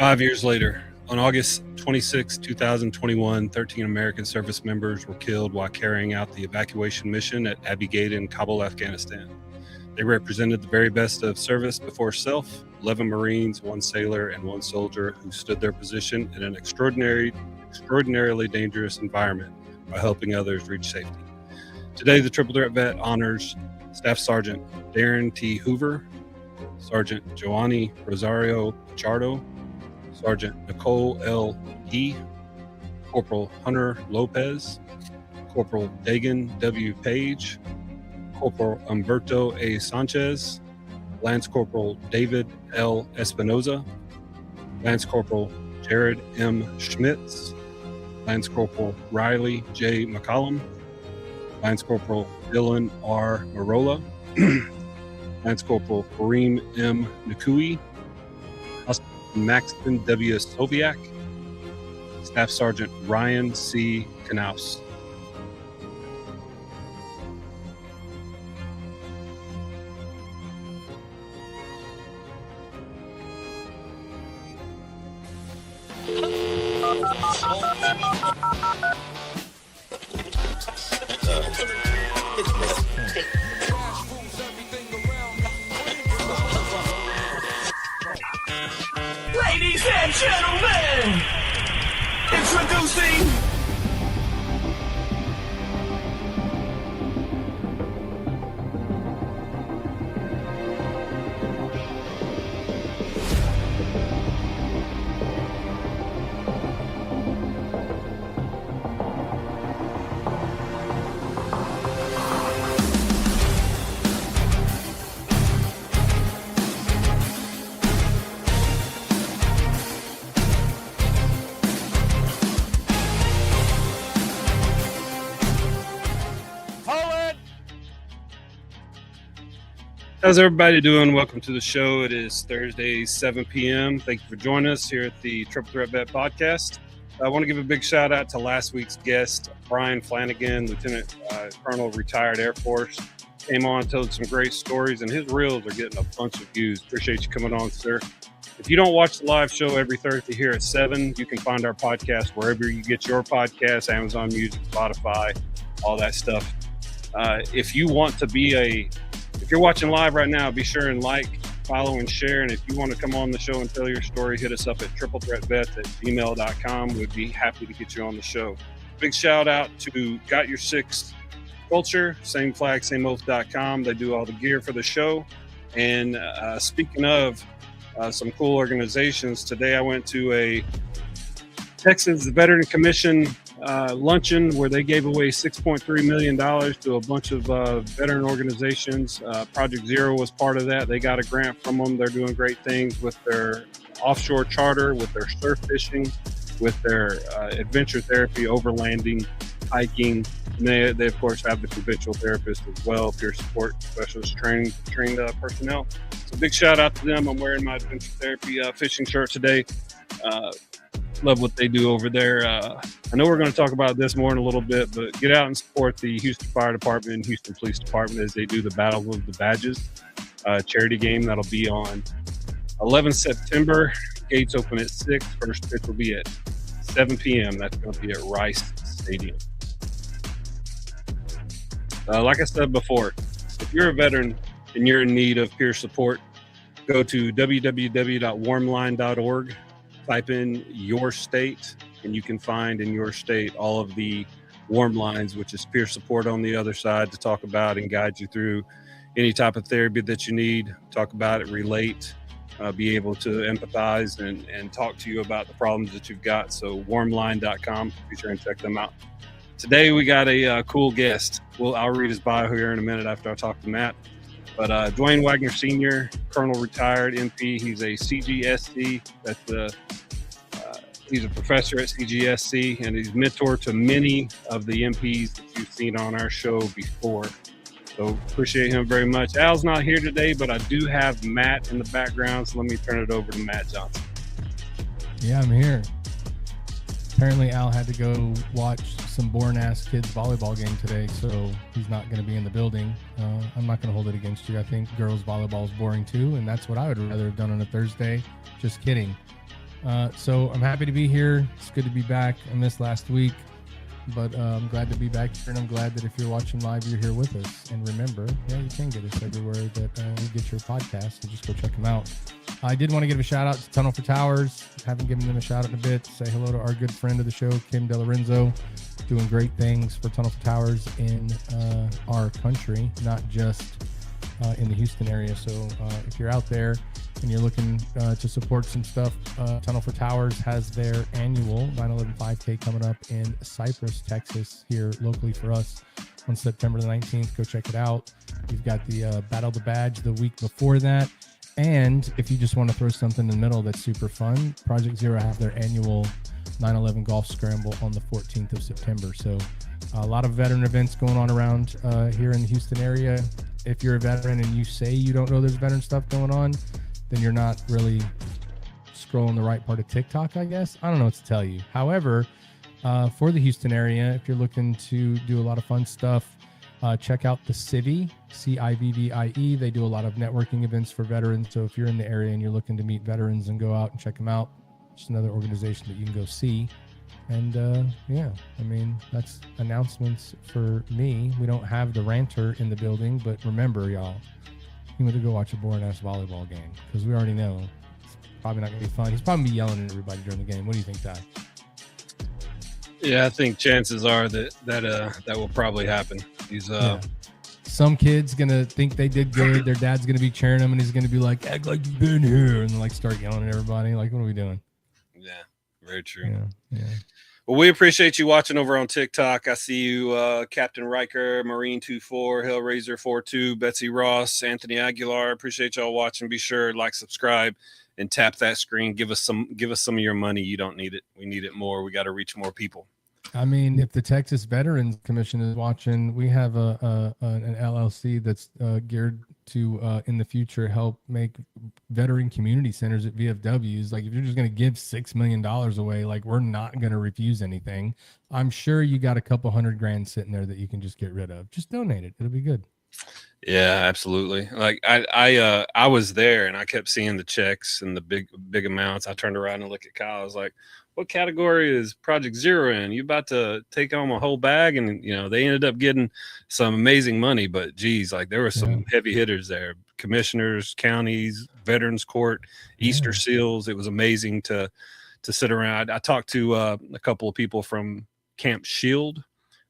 5 years later, on August 26, 2021, 13 American service members were killed while carrying out the evacuation mission at Abbey Gate in Kabul, Afghanistan. They represented the very best of service before self, 11 Marines, 1 sailor, and 1 soldier who stood their position in an extraordinarily dangerous environment by helping others reach safety. Today, the Triple Threat Vet honors Staff Sergeant Darren T. Hoover, Sergeant Joanny Rosario Pichardo, Sergeant Nicole L. E., Corporal Hunter Lopez, Corporal Dagan W. Page, Corporal Humberto A. Sanchez, Lance Corporal David L. Espinoza, Lance Corporal Jared M. Schmitz, Lance Corporal Riley J. McCollum, Lance Corporal Dylan R. Marola, Lance Corporal Kareem M. Nakui, Maxton W. Soviak, Staff Sergeant Ryan C. Knaus. Ladies and gentlemen, introducing How's everybody doing? Welcome to the show. It is Thursday, 7 p.m. Thank you for joining us here at the Triple Threat Vet Podcast. I want to give a big shout out to last week's guest, Brian Flanagan, Lieutenant Colonel, retired Air Force. Came on, told some great stories, and his reels are getting a bunch of views. Appreciate you coming on, sir. If you don't watch the live show every Thursday here at 7, you can find our podcast wherever you get your podcasts, Amazon Music, Spotify, all that stuff. If you want to be if you're watching live right now, be sure and like, follow, and share. And if you want to come on the show and tell your story, hit us up at triplethreatvets@gmail.com. We'd be happy to get you on the show. Big shout out to Got Your Six Culture, Same Flag, Same Oath.com. They do all the gear for the show. And speaking of some cool organizations, today I went to a Texas Veteran Commission luncheon where they gave away $6.3 million to a bunch of veteran organizations. Project Zero was part of that. They got a grant from them. They're doing great things with their offshore charter, with their surf fishing, with their adventure therapy, overlanding, hiking. And they of course have the conventional therapist as well, peer support specialist, trained personnel. So big shout out to them. I'm wearing my adventure therapy fishing shirt today. Love what they do over there. I know we're going to talk about this more in a little bit, but get out and support the Houston Fire Department and Houston Police Department as they do the Battle of the Badges charity game. That'll be on 11 September. Gates open at 6. First pitch will be at 7 p.m. That's going to be at Rice Stadium. Like I said before, if you're a veteran and you're in need of peer support, go to www.warmline.org. Type in your state, and you can find in your state all of the warm lines, which is peer support on the other side to talk about and guide you through any type of therapy that you need, talk about it, relate, be able to empathize and talk to you about the problems that you've got. So warmline.com, be sure and check them out. Today we got a cool guest. I'll read his bio here in a minute after I talk to Matt. But Dwayne Wagner Sr, Colonel, retired MP. He's a CGSC. He's a professor at CGSC, and he's mentor to many of the MPs that you've seen on our show before. So appreciate him very much. Al's not here today, but I do have Matt in the background, so let me turn it over to Matt Johnson. Yeah, I'm here. Apparently Al had to go watch some boring-ass kids volleyball game today, so he's not going to be in the building. I'm not going to hold it against you. I think girls volleyball is boring too, and that's what I would rather have done on a Thursday. Just kidding. So I'm happy to be here. It's good to be back. I missed last week, but I'm glad to be back here, and I'm glad that if you're watching live, you're here with us. And remember, you can get us everywhere that you get your podcasts, so just go check them out. I did want to give a shout out to Tunnel for Towers. Haven't given them a shout out in a bit. Say hello to our good friend of the show, Kim DeLorenzo, doing great things for Tunnel for Towers in our country, not just in the Houston area. So if you're out there and you're looking to support some stuff, Tunnel for Towers has their annual 9/11 5K coming up in Cypress, Texas, here locally for us on September the 19th. Go check it out. We've got the Battle of the Badge the week before that. And if you just want to throw something in the middle that's super fun, Project Zero have their annual 9/11 Golf Scramble on the 14th of September. So a lot of veteran events going on around here in the Houston area. If you're a veteran and you say you don't know there's veteran stuff going on, then you're not really scrolling the right part of TikTok, I guess. I don't know what to tell you. However, for the Houston area, if you're looking to do a lot of fun stuff, check out the Civvie, CIVVIE. They do a lot of networking events for veterans. So if you're in the area and you're looking to meet veterans and go out and check them out, it's another organization that you can go see. And that's announcements for me. We don't have the ranter in the building, but remember, y'all, you want to go watch a boring ass volleyball game because we already know it's probably not going to be fun. He's probably be yelling at everybody during the game. What do you think, Ty? Yeah, I think chances are that will probably happen. Some kid's gonna think they did good. Their dad's gonna be cheering them, and he's gonna be like, "Act like you've been here," and like start yelling at everybody. Like, what are we doing? Yeah, very true. Yeah. Well, we appreciate you watching over on TikTok. I see you, Captain Riker, Marine24, Hellraiser 42, Betsy Ross, Anthony Aguilar. Appreciate y'all watching. Be sure to like, subscribe, and tap that screen. Give us some of your money. You don't need it. We need it more. We got to reach more people. I mean, if the Texas Veterans Commission is watching, we have an LLC that's geared to, in the future, help make veteran community centers at VFWs. Like, if you're just going to give $6 million away, like, we're not going to refuse anything. I'm sure you got a couple $100,000 sitting there that you can just get rid of. Just donate it. It'll be good. Yeah, absolutely. Like I was there and I kept seeing the checks and the big amounts. I turned around and looked at Kyle. I was like, what category is Project Zero in? You about to take home a whole bag? And, they ended up getting some amazing money, but geez, like there were some heavy hitters there, commissioners, counties, veterans court, Easter SEALs. It was amazing to sit around. I talked to a couple of people from Camp Shield.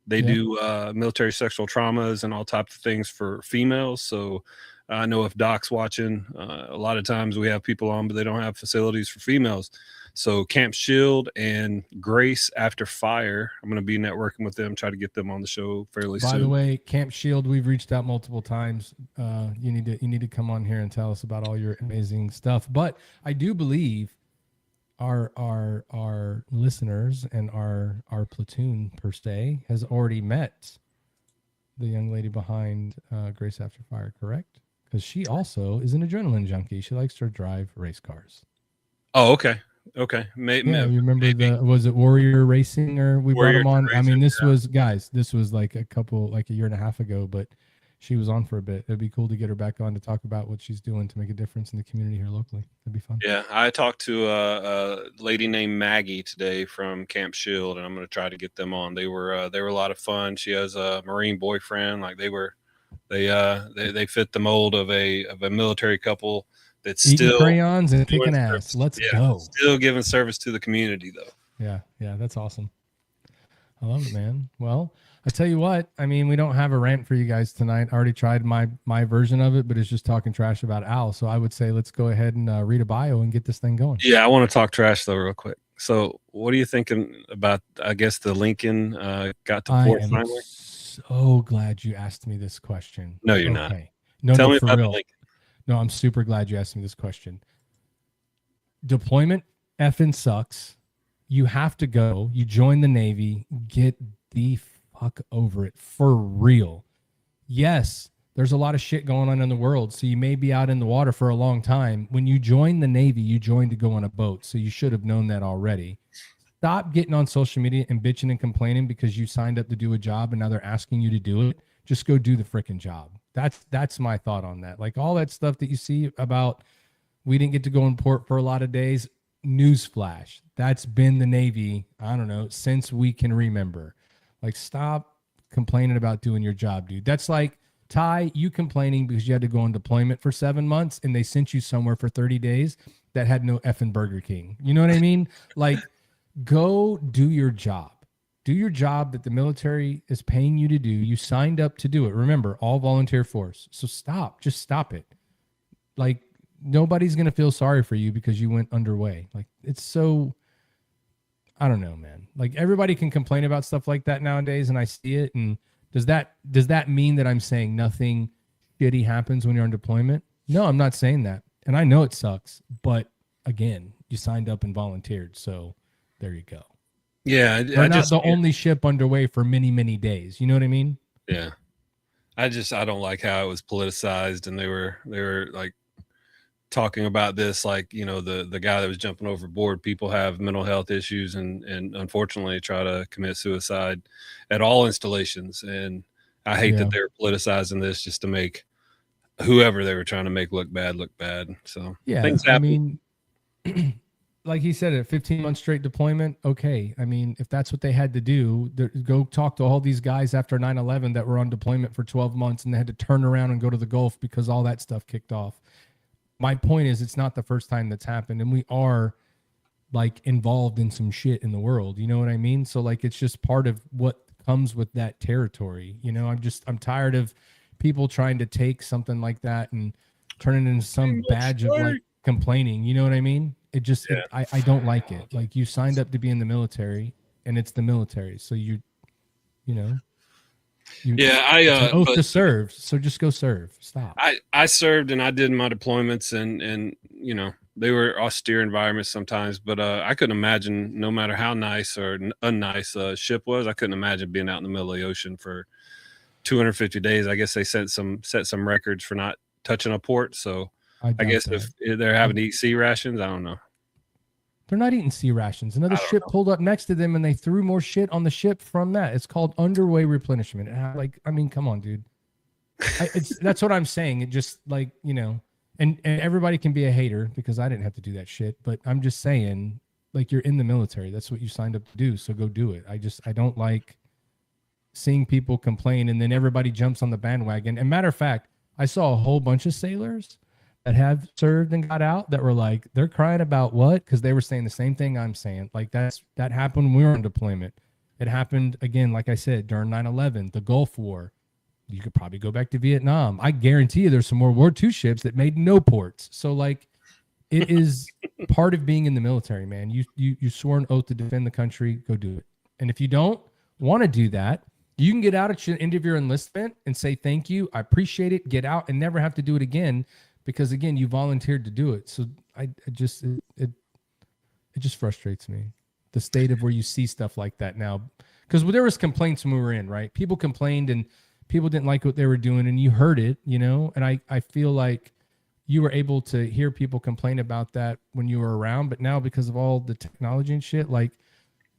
They do military sexual traumas and all types of things for females. So I know if Doc's watching, a lot of times we have people on, but they don't have facilities for females. So Camp Shield and Grace After Fire, I'm going to be networking with them, try to get them on the show fairly soon. By the way, Camp Shield, we've reached out multiple times. You need to come on here and tell us about all your amazing stuff. But I do believe our listeners and our platoon per se has already met the young lady behind Grace After Fire, correct? Because she also is an adrenaline junkie. She likes to drive race cars. Oh, okay. You remember was it Warrior Racing, or we brought him on? I mean, this was like a year and a half ago, but she was on for a bit. It'd be cool to get her back on to talk about what she's doing to make a difference in the community here locally. That'd be fun. Yeah, I talked to a lady named Maggie today from Camp Shield, and I'm going to try to get them on. They were a lot of fun. She has a Marine boyfriend. Like they fit the mold of a military couple that's eating still crayons and kicking ass. Let's go. Still giving service to the community though. Yeah, that's awesome. I love it, man. Well, I tell you what, I mean, we don't have a rant for you guys tonight. I already tried my version of it, but it's just talking trash about Al. So I would say let's go ahead and read a bio and get this thing going. Yeah, I want to talk trash though real quick. So what are you thinking about, I guess, the Lincoln got to port finally? So glad you asked me this question. No, you're not. No, Tell me for about real. the Lincoln. No, I'm super glad you asked me this question. Deployment effing sucks. You have to go. You join the Navy. Get the fuck over it. For real. Yes, there's a lot of shit going on in the world, so you may be out in the water for a long time. When you join the Navy, you join to go on a boat, so you should have known that already. Stop getting on social media and bitching and complaining because you signed up to do a job and now they're asking you to do it. Just go do the freaking job. That's my thought on that. Like all that stuff that you see about we didn't get to go in port for a lot of days. newsflash, that's been the Navy, I don't know, since we can remember. Like, stop complaining about doing your job, dude. That's like, Ty, you complaining because you had to go on deployment for 7 months and they sent you somewhere for 30 days that had no effing Burger King. You know what I mean? Like, go do your job. Do your job that the military is paying you to do. You signed up to do it. Remember, all volunteer force. So just stop it. Like, nobody's going to feel sorry for you because you went underway. Like, it's so, I don't know, man. Like, everybody can complain about stuff like that nowadays, and I see it. And does that mean that I'm saying nothing shitty happens when you're on deployment? No, I'm not saying that. And I know it sucks, but again, you signed up and volunteered. So there you go. Yeah. We're not the only ship underway for many, many days. You know what I mean? Yeah. I don't like how it was politicized, and they were like talking about this, like, you know, the guy that was jumping overboard. People have mental health issues and unfortunately try to commit suicide at all installations. And I hate that they're politicizing this just to make whoever they were trying to make look bad. So yeah, things happen. I mean, like he said, a 15-month straight deployment. Okay. I mean, if that's what they had to do, go talk to all these guys after 9/11 that were on deployment for 12 months and they had to turn around and go to the Gulf because all that stuff kicked off. My point is, it's not the first time that's happened, and we are like involved in some shit in the world. You know what I mean? So like, it's just part of what comes with that territory. You know, I'm tired of people trying to take something like that and turn it into some badge of like complaining. You know what I mean? It just, I don't like it. Like, you signed up to be in the military, and it's the military. So you know. It's an oath to serve, so just go serve. Stop. I served and I did my deployments, and you know, they were austere environments sometimes, but I couldn't imagine, no matter how nice or unnice a ship was, I couldn't imagine being out in the middle of the ocean for 250 days. I guess they set some records for not touching a port. So I guess that. If they're having to eat sea rations, I don't know. They're not eating sea rations. Another ship pulled up next to them and they threw more shit on the ship from that. It's called underway replenishment. Like, I mean, come on, dude. That's what I'm saying. It just, like, you know, and everybody can be a hater because I didn't have to do that shit. But I'm just saying, like, you're in the military. That's what you signed up to do. So go do it. I don't like seeing people complain and then everybody jumps on the bandwagon. And matter of fact, I saw a whole bunch of sailors that have served and got out that were like, they're crying about what? Because they were saying the same thing I'm saying. Like, that happened when we were on deployment. It happened again, like I said, during 9/11, the Gulf War. You could probably go back to Vietnam. I guarantee you there's some World War II ships that made no ports. So like, it is part of being in the military, man. You swore an oath to defend the country. Go do it. And if you don't want to do that, you can get out at the end of your enlistment and say, thank you, I appreciate it, get out and never have to do it again. Because again, you volunteered to do it. So it just frustrates me, the state of where you see stuff like that now. Because there was complaints when we were in, right? People complained and people didn't like what they were doing, and you heard it, you know. And I feel like you were able to hear people complain about that when you were around. But now, because of all the technology and shit, like,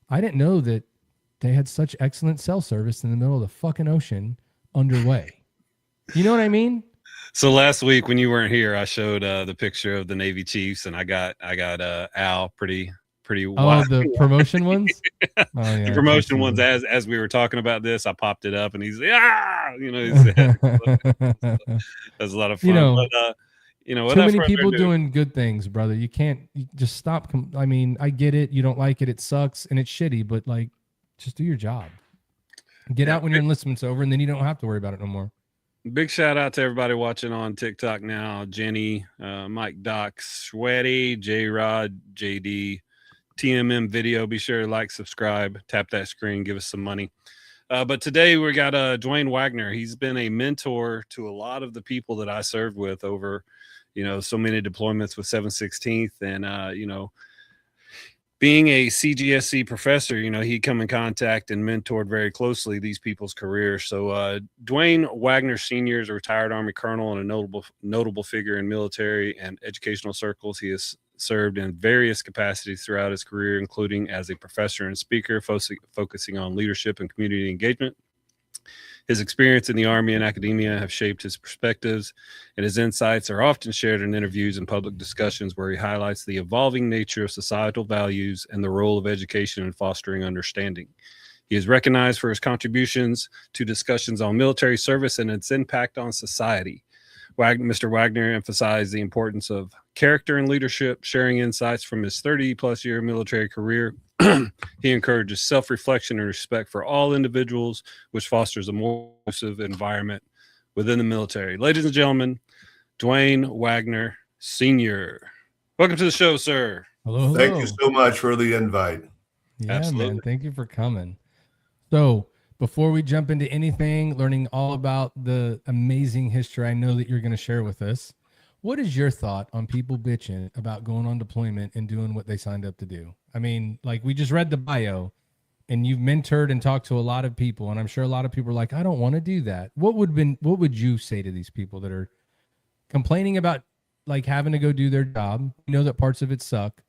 I didn't know that they had such excellent cell service in the middle of the fucking ocean underway. You know what I mean? So last week when you weren't here, I showed the picture of the Navy Chiefs, and I got Al pretty wild. Oh, the promotion ones? Oh, yeah, the promotion ones. As we were talking about this, I popped it up, and he's you know, that's a lot of fun. You know, but, you know, too many people doing good things, brother. You just stop. I mean, I get it. You don't like it. It sucks and it's shitty, but like, just do your job. Get out when your enlistment's over, and then you don't have to worry about it no more. Big shout out to everybody watching on TikTok now. Jenny, Mike Docs, Sweaty, J-Rod, JD, TMM video. Be sure to like, subscribe, tap that screen, give us some money. But today we got Dwayne Wagner. He's been a mentor to a lot of the people that I served with over, you know, so many deployments with 716th. And, you know, being a CGSC professor, you know, he come in contact and mentored very closely these people's careers. So Dwayne Wagner Sr. is a retired Army colonel and a notable figure in military and educational circles. He has served in various capacities throughout his career, including as a professor and speaker, focusing on leadership and community engagement. His experience in the Army and academia have shaped his perspectives, and his insights are often shared in interviews and public discussions where he highlights the evolving nature of societal values and the role of education in fostering understanding. He is recognized for his contributions to discussions on military service and its impact on society. Mr. Wagner emphasized the importance of character and leadership, sharing insights from his 30-plus year military career. He encourages self-reflection and respect for all individuals, which fosters a more inclusive environment within the military. Ladies and gentlemen, Dwayne Wagner Sr. Welcome to the show, sir. Hello. Thank you so much for the invite. Yeah, Absolutely. man. Thank you for coming. So before we jump into anything, learning all about the amazing history I know that you're going to share with us, what is your thought on people bitching about going on deployment and doing what they signed up to do? I mean, like, we just read the bio and you've mentored and talked to a lot of people, and I'm sure a lot of people are like, I don't want to do that. What would you say to these people that are complaining about like having to go do their job? You know that parts of it suck,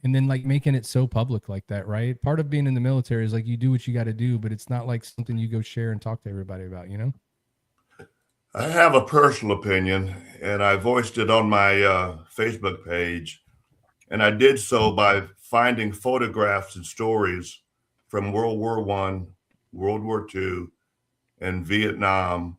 and then like making it so public like that, right? Part of being in the military is like you do what you got to do, but it's not like something you go share and talk to everybody about, you know? I have a personal opinion, and I voiced it on my Facebook page, and I did so by finding photographs and stories from World War I, World War II, and Vietnam,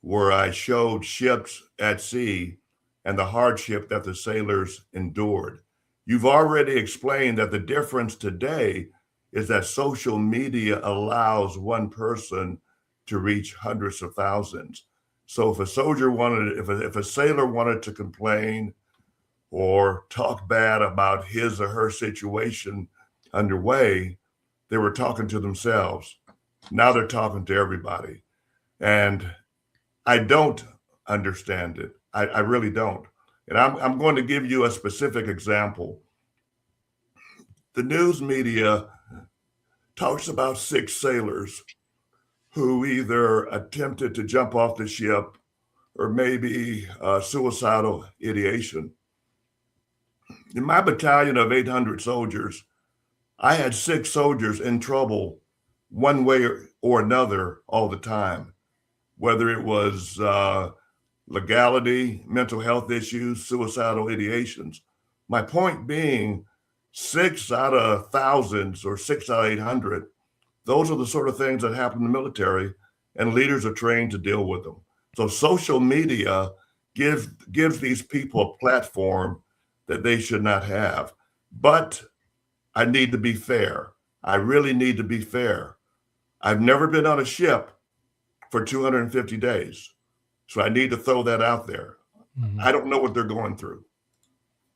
where I showed ships at sea and the hardship that the sailors endured. You've already explained that the difference today is that social media allows one person to reach hundreds of thousands. So if a soldier wanted, if a sailor wanted to complain or talk bad about his or her situation underway, they were talking to themselves. Now they're talking to everybody. And I don't understand it. I really don't. And I'm going to give you a specific example. The news media talks about 6 sailors who either attempted to jump off the ship or maybe suicidal ideation. In my battalion of 800 soldiers, I had 6 soldiers in trouble one way or another all the time, whether it was legality, mental health issues, suicidal ideations. My point being, 6 out of thousands or 6 out of 800, those are the sort of things that happen in the military, and leaders are trained to deal with them. So social media gives these people a platform that they should not have. But I need to be fair. I really need to be fair. I've never been on a ship for 250 days. So I need to throw that out there. Mm-hmm. I don't know what they're going through.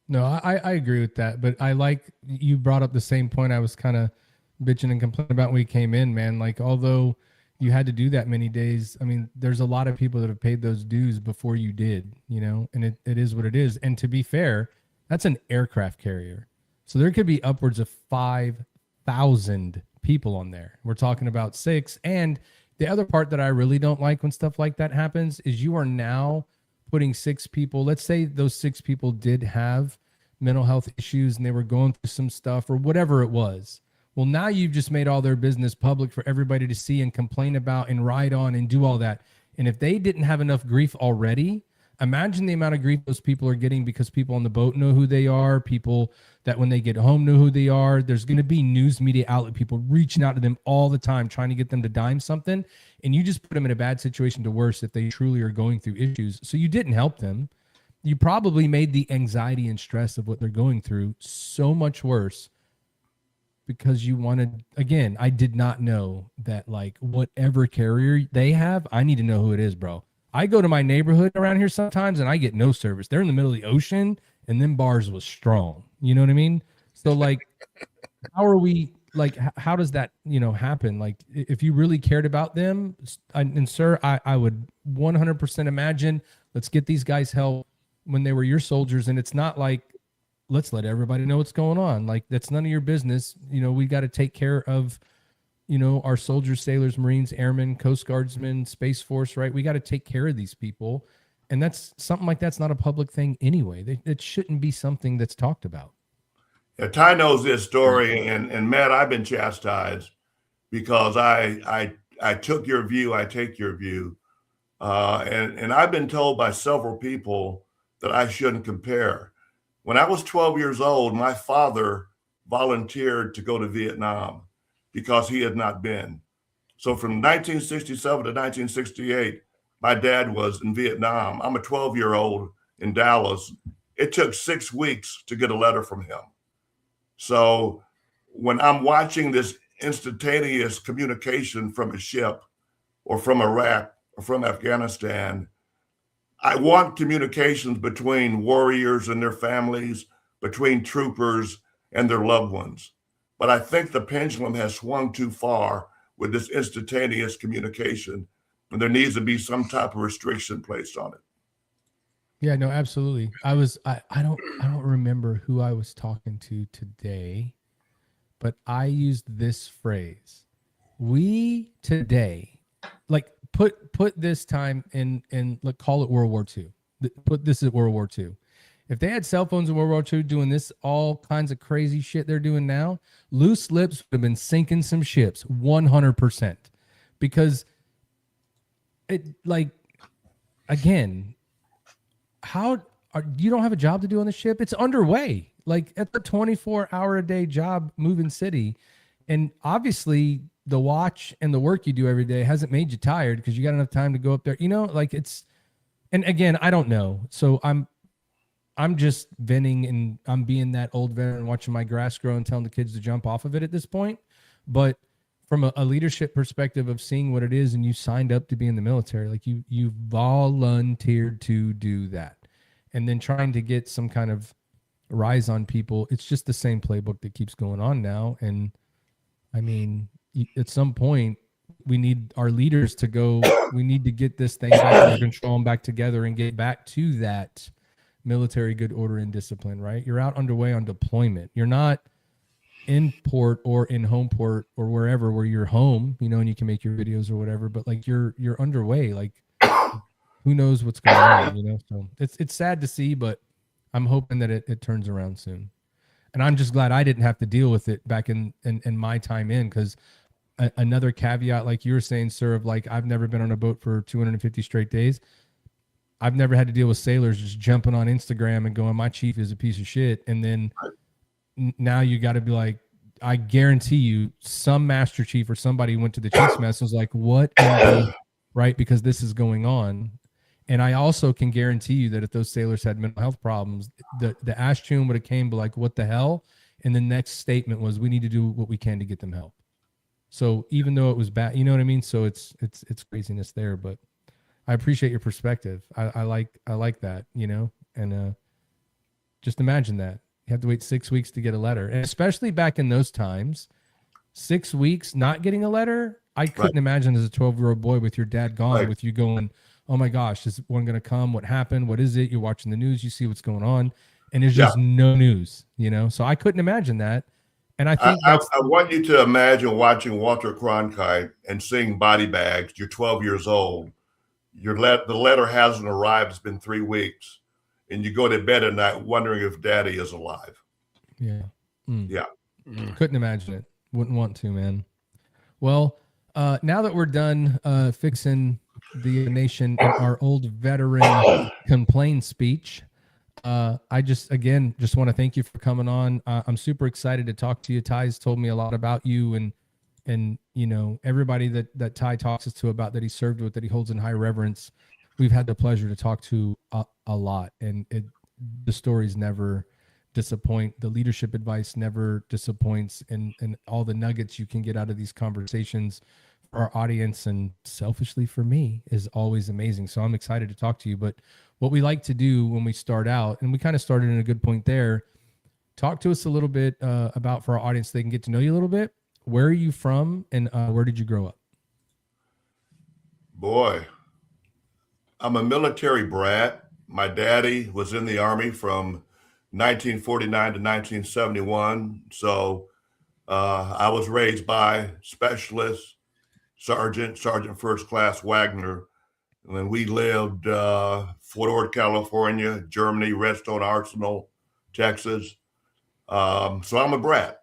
No, I agree with that. But I like you brought up the same point I was kind of bitching and complaining about when we came in, man. Like, although you had to do that many days, I mean, there's a lot of people that have paid those dues before you did, you know, and it is what it is. And to be fair, that's an aircraft carrier. So there could be upwards of 5,000 people on there. We're talking about 6. And the other part that I really don't like when stuff like that happens is you are now putting 6 people. Let's say those 6 people did have mental health issues and they were going through some stuff or whatever it was. Well, now you've just made all their business public for everybody to see and complain about and ride on and do all that. And if they didn't have enough grief already, imagine the amount of grief those people are getting because people on the boat know who they are, people that when they get home know who they are. There's going to be news media outlet people reaching out to them all the time, trying to get them to dime something. And you just put them in a bad situation to worse if they truly are going through issues. So you didn't help them. You probably made the anxiety and stress of what they're going through so much worse because you wanted, again, I did not know that like whatever carrier they have, I need to know who it is, bro. I go to my neighborhood around here sometimes and I get no service. They're in the middle of the ocean and them bars was strong. You know what I mean? So like, how are we, like, how does that, you know, happen? Like if you really cared about them, and sir, I would 100% imagine, let's get these guys help when they were your soldiers. And it's not like, let's let everybody know what's going on. Like that's none of your business. You know, we got to take care of, you know, our soldiers, sailors, Marines, airmen, Coast Guardsmen, Space Force, right? We got to take care of these people. And that's something like that's not a public thing anyway. It shouldn't be something that's talked about. Yeah, Ty knows this story, and Matt, I've been chastised because I took your view. I take your view. And I've been told by several people that I shouldn't compare. When I was 12 years old, my father volunteered to go to Vietnam because he had not been. So from 1967 to 1968, my dad was in Vietnam. I'm a 12-year-old in Dallas. It took 6 weeks to get a letter from him. So when I'm watching this instantaneous communication from a ship or from Iraq or from Afghanistan, I want communications between warriors and their families, between troopers and their loved ones. But I think the pendulum has swung too far with this instantaneous communication, and there needs to be some type of restriction placed on it. Yeah, no, absolutely. I don't remember who I was talking to today, but I used this phrase. We today, like put this time in like, call it World War II. Put this at World War II. If they had cell phones in World War II doing this, all kinds of crazy shit they're doing now, loose lips would have been sinking some ships 100%. Because it, like, again, you don't have a job to do on the ship? It's underway. Like, it's a 24-hour-a-day job moving city. And obviously the watch and the work you do every day hasn't made you tired because you got enough time to go up there. You know, like it's, and again, I don't know. So I'm just venting, and I'm being that old veteran watching my grass grow and telling the kids to jump off of it at this point. But from a leadership perspective of seeing what it is, and you signed up to be in the military, like you volunteered to do that, and then trying to get some kind of rise on people. It's just the same playbook that keeps going on now. And I mean, at some point we need our leaders to go, we need to get this thing back under control and back together and get back to that military good order and discipline, right? You're out underway on deployment. You're not in port or in home port or wherever where you're home, you know, and you can make your videos or whatever, but like you're underway. Like who knows what's going on, you know? So it's sad to see, but I'm hoping that it turns around soon. And I'm just glad I didn't have to deal with it back in my time in, because another caveat, like you were saying, sir, of like, I've never been on a boat for 250 straight days. I've never had to deal with sailors just jumping on Instagram and going, my chief is a piece of shit. And then now you got to be like, I guarantee you some master chief or somebody went to the chief's mess and was like, what in the, right? Because this is going on. And I also can guarantee you that if those sailors had mental health problems, the ash tune would have came be like, what the hell? And the next statement was, we need to do what we can to get them help. So even though it was bad, you know what I mean? So it's craziness there, but I appreciate your perspective. I like that, you know, and just imagine that you have to wait 6 weeks to get a letter. And especially back in those times, 6 weeks not getting a letter, I couldn't imagine as a 12-year-old boy with your dad gone, with you going, oh my gosh, is one going to come? What happened? What is it? You're watching the news, you see what's going on, and there's just no news, you know? So I couldn't imagine that. And I think I want you to imagine watching Walter Cronkite and seeing body bags. You're 12 years old. The letter hasn't arrived. It's been 3 weeks. And you go to bed at night wondering if daddy is alive. Yeah. Yeah. Couldn't imagine it. Wouldn't want to, man. Well, now that we're done fixing the nation in our old veteran complaint speech, I just want to thank you for coming on. I'm super excited to talk to you. Ty's told me a lot about you, and you know, everybody that Ty talks to about, that he served with, that he holds in high reverence. We've had the pleasure to talk to a lot, and the stories never disappoint. The leadership advice never disappoints, and all the nuggets you can get out of these conversations for our audience and selfishly for me is always amazing. So I'm excited to talk to you. But what we like to do when we start out, and we kind of started in a good point there, talk to us a little bit about, for our audience, so they can get to know you a little bit. Where are you from, and where did you grow up? Boy, I'm a military brat. My daddy was in the Army from 1949 to 1971. So I was raised by Specialist Sergeant First Class Wagner. And then we lived Fort Ord, California, Germany, Redstone Arsenal, Texas. So I'm a brat.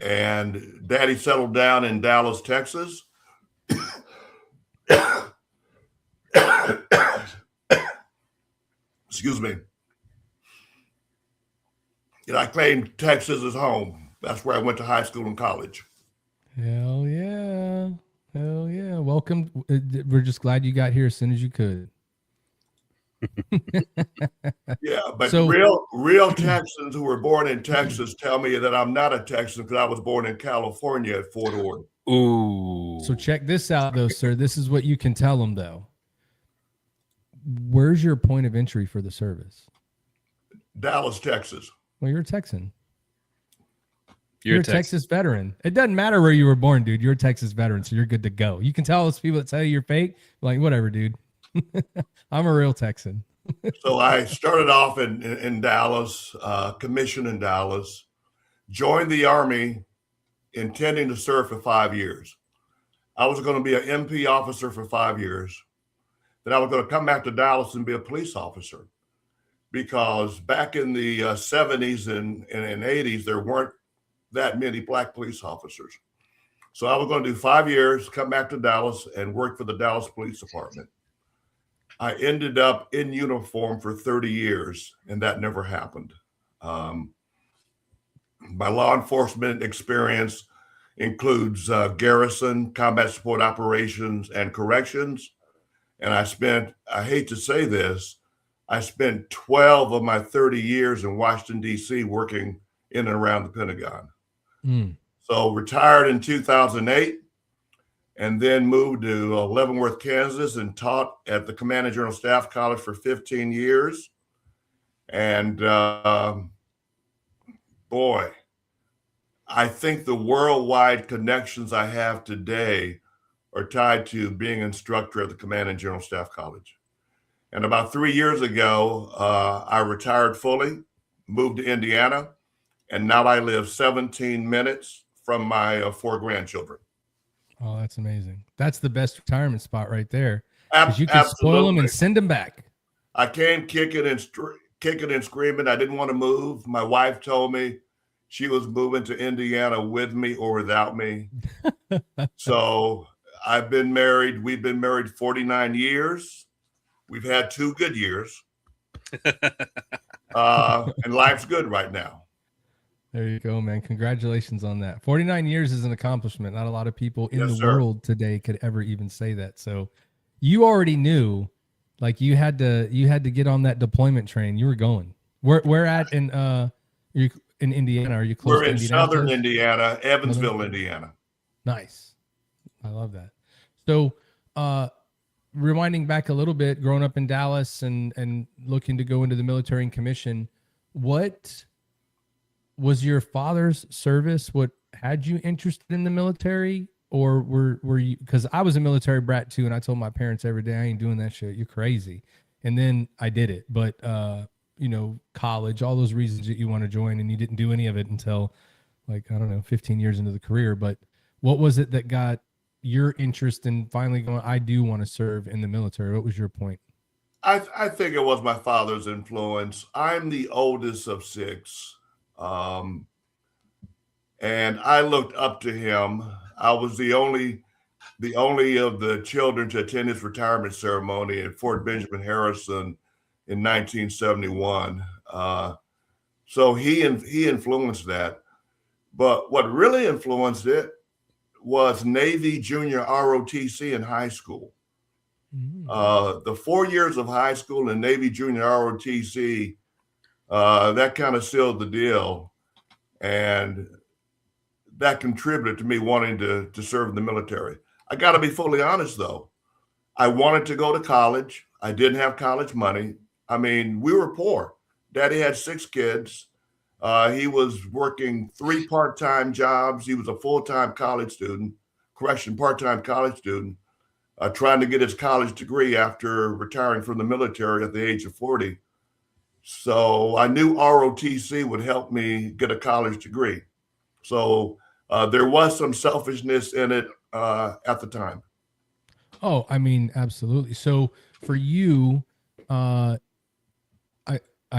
And daddy settled down in Dallas, Texas. Excuse me. And I claim Texas is home. That's where I went to high school and college. Hell yeah. Hell yeah. Welcome. We're just glad you got here as soon as you could. Yeah, but So- real Texans who were born in Texas tell me that I'm not a Texan because I was born in California at Fort Ord. Ooh. So check this out, though, sir. This is what you can tell them, though. Where's your point of entry for the service? Dallas, Texas. Well, you're a Texan. You're a Texas veteran. It doesn't matter where you were born, dude. You're a Texas veteran, so you're good to go. You can tell those people that tell you you're fake, like, whatever, dude. I'm a real Texan. So I started off in Dallas, commissioned in Dallas, joined the Army intending to serve for 5 years. I was going to be an MP officer for 5 years. Then I was going to come back to Dallas and be a police officer, because back in the 70s and 80s, there weren't that many black police officers. So I was going to do 5 years, come back to Dallas and work for the Dallas Police Department. I ended up in uniform for 30 years, and that never happened. My law enforcement experience includes garrison, combat support operations, and corrections. And I hate to say this, I spent 12 of my 30 years in Washington, D.C. working in and around the Pentagon. So retired in 2008. And then moved to Leavenworth, Kansas, and taught at the Command and General Staff College for 15 years. And boy, I think the worldwide connections I have today are tied to being instructor at the Command and General Staff College. And about 3 years ago, I retired fully, moved to Indiana, and now I live 17 minutes from my 4 grandchildren. Oh, that's amazing. That's the best retirement spot right there. Because you can spoil them and send them back. I came kicking and screaming. I didn't want to move. My wife told me she was moving to Indiana with me or without me. So I've been married. We've been married 49 years. We've had 2 good years. And life's good right now. There you go, man. Congratulations on that. 49 years is an accomplishment. Not a lot of people in the world today could ever even say that. So you already knew, like, you had to get on that deployment train. You were going. Where at in you in Indiana? Are you close We're to in Indiana? southern Indiana, Evansville, Indiana. Nice. I love that. So rewinding back a little bit, growing up in Dallas and looking to go into the military and commission, what was your father's service what had you interested in the military, or were you, because I was a military brat too, and I told my parents every day, I ain't doing that shit, you're crazy. And then I did it, but college, all those reasons that you want to join, and you didn't do any of it until, like, I don't know, 15 years into the career. But what was it that got your interest in finally going, I do want to serve in the military? What was your point? I think it was my father's influence. I'm the oldest of 6. And I looked up to him. I was the only of the children to attend his retirement ceremony at Fort Benjamin Harrison in 1971. So he influenced that. But what really influenced it was Navy Junior ROTC in high school. The 4 years of high school and Navy Junior ROTC, that kind of sealed the deal. And that contributed to me wanting to serve in the military. I got to be fully honest, though. I wanted to go to college. I didn't have college money. I mean, we were poor. Daddy had 6 kids. He was working 3 part-time jobs. He was a full-time college student, part-time college student, trying to get his college degree after retiring from the military at the age of 40. So I knew ROTC would help me get a college degree. So there was some selfishness in it at the time. Oh, I mean, absolutely. So for you, I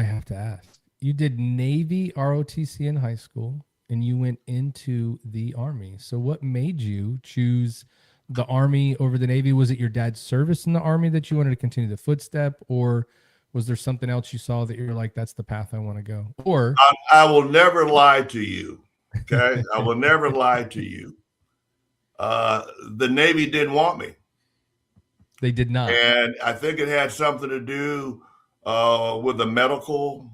have to ask, you did Navy ROTC in high school and you went into the Army. So what made you choose the Army over the Navy? Was it your dad's service in the Army that you wanted to continue the footstep, or was there something else you saw that you're like, that's the path I want to go? Or I will never lie to you. Okay. I will never lie to you. The Navy didn't want me. they did not. And I think it had something to do with the medical.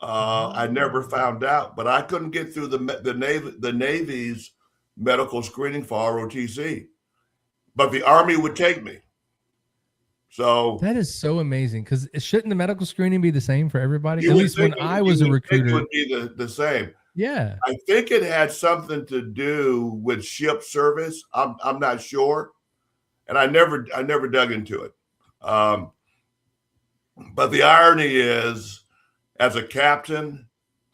I never found out, but I couldn't get through the Navy's medical screening for ROTC. But the Army would take me. So That is so amazing, because shouldn't the medical screening be the same for everybody? you At would least when think I was a it recruiter. would be the same. Yeah. I think it had something to do with ship service. I'm not sure, and I never dug into it. But the irony is, as a captain,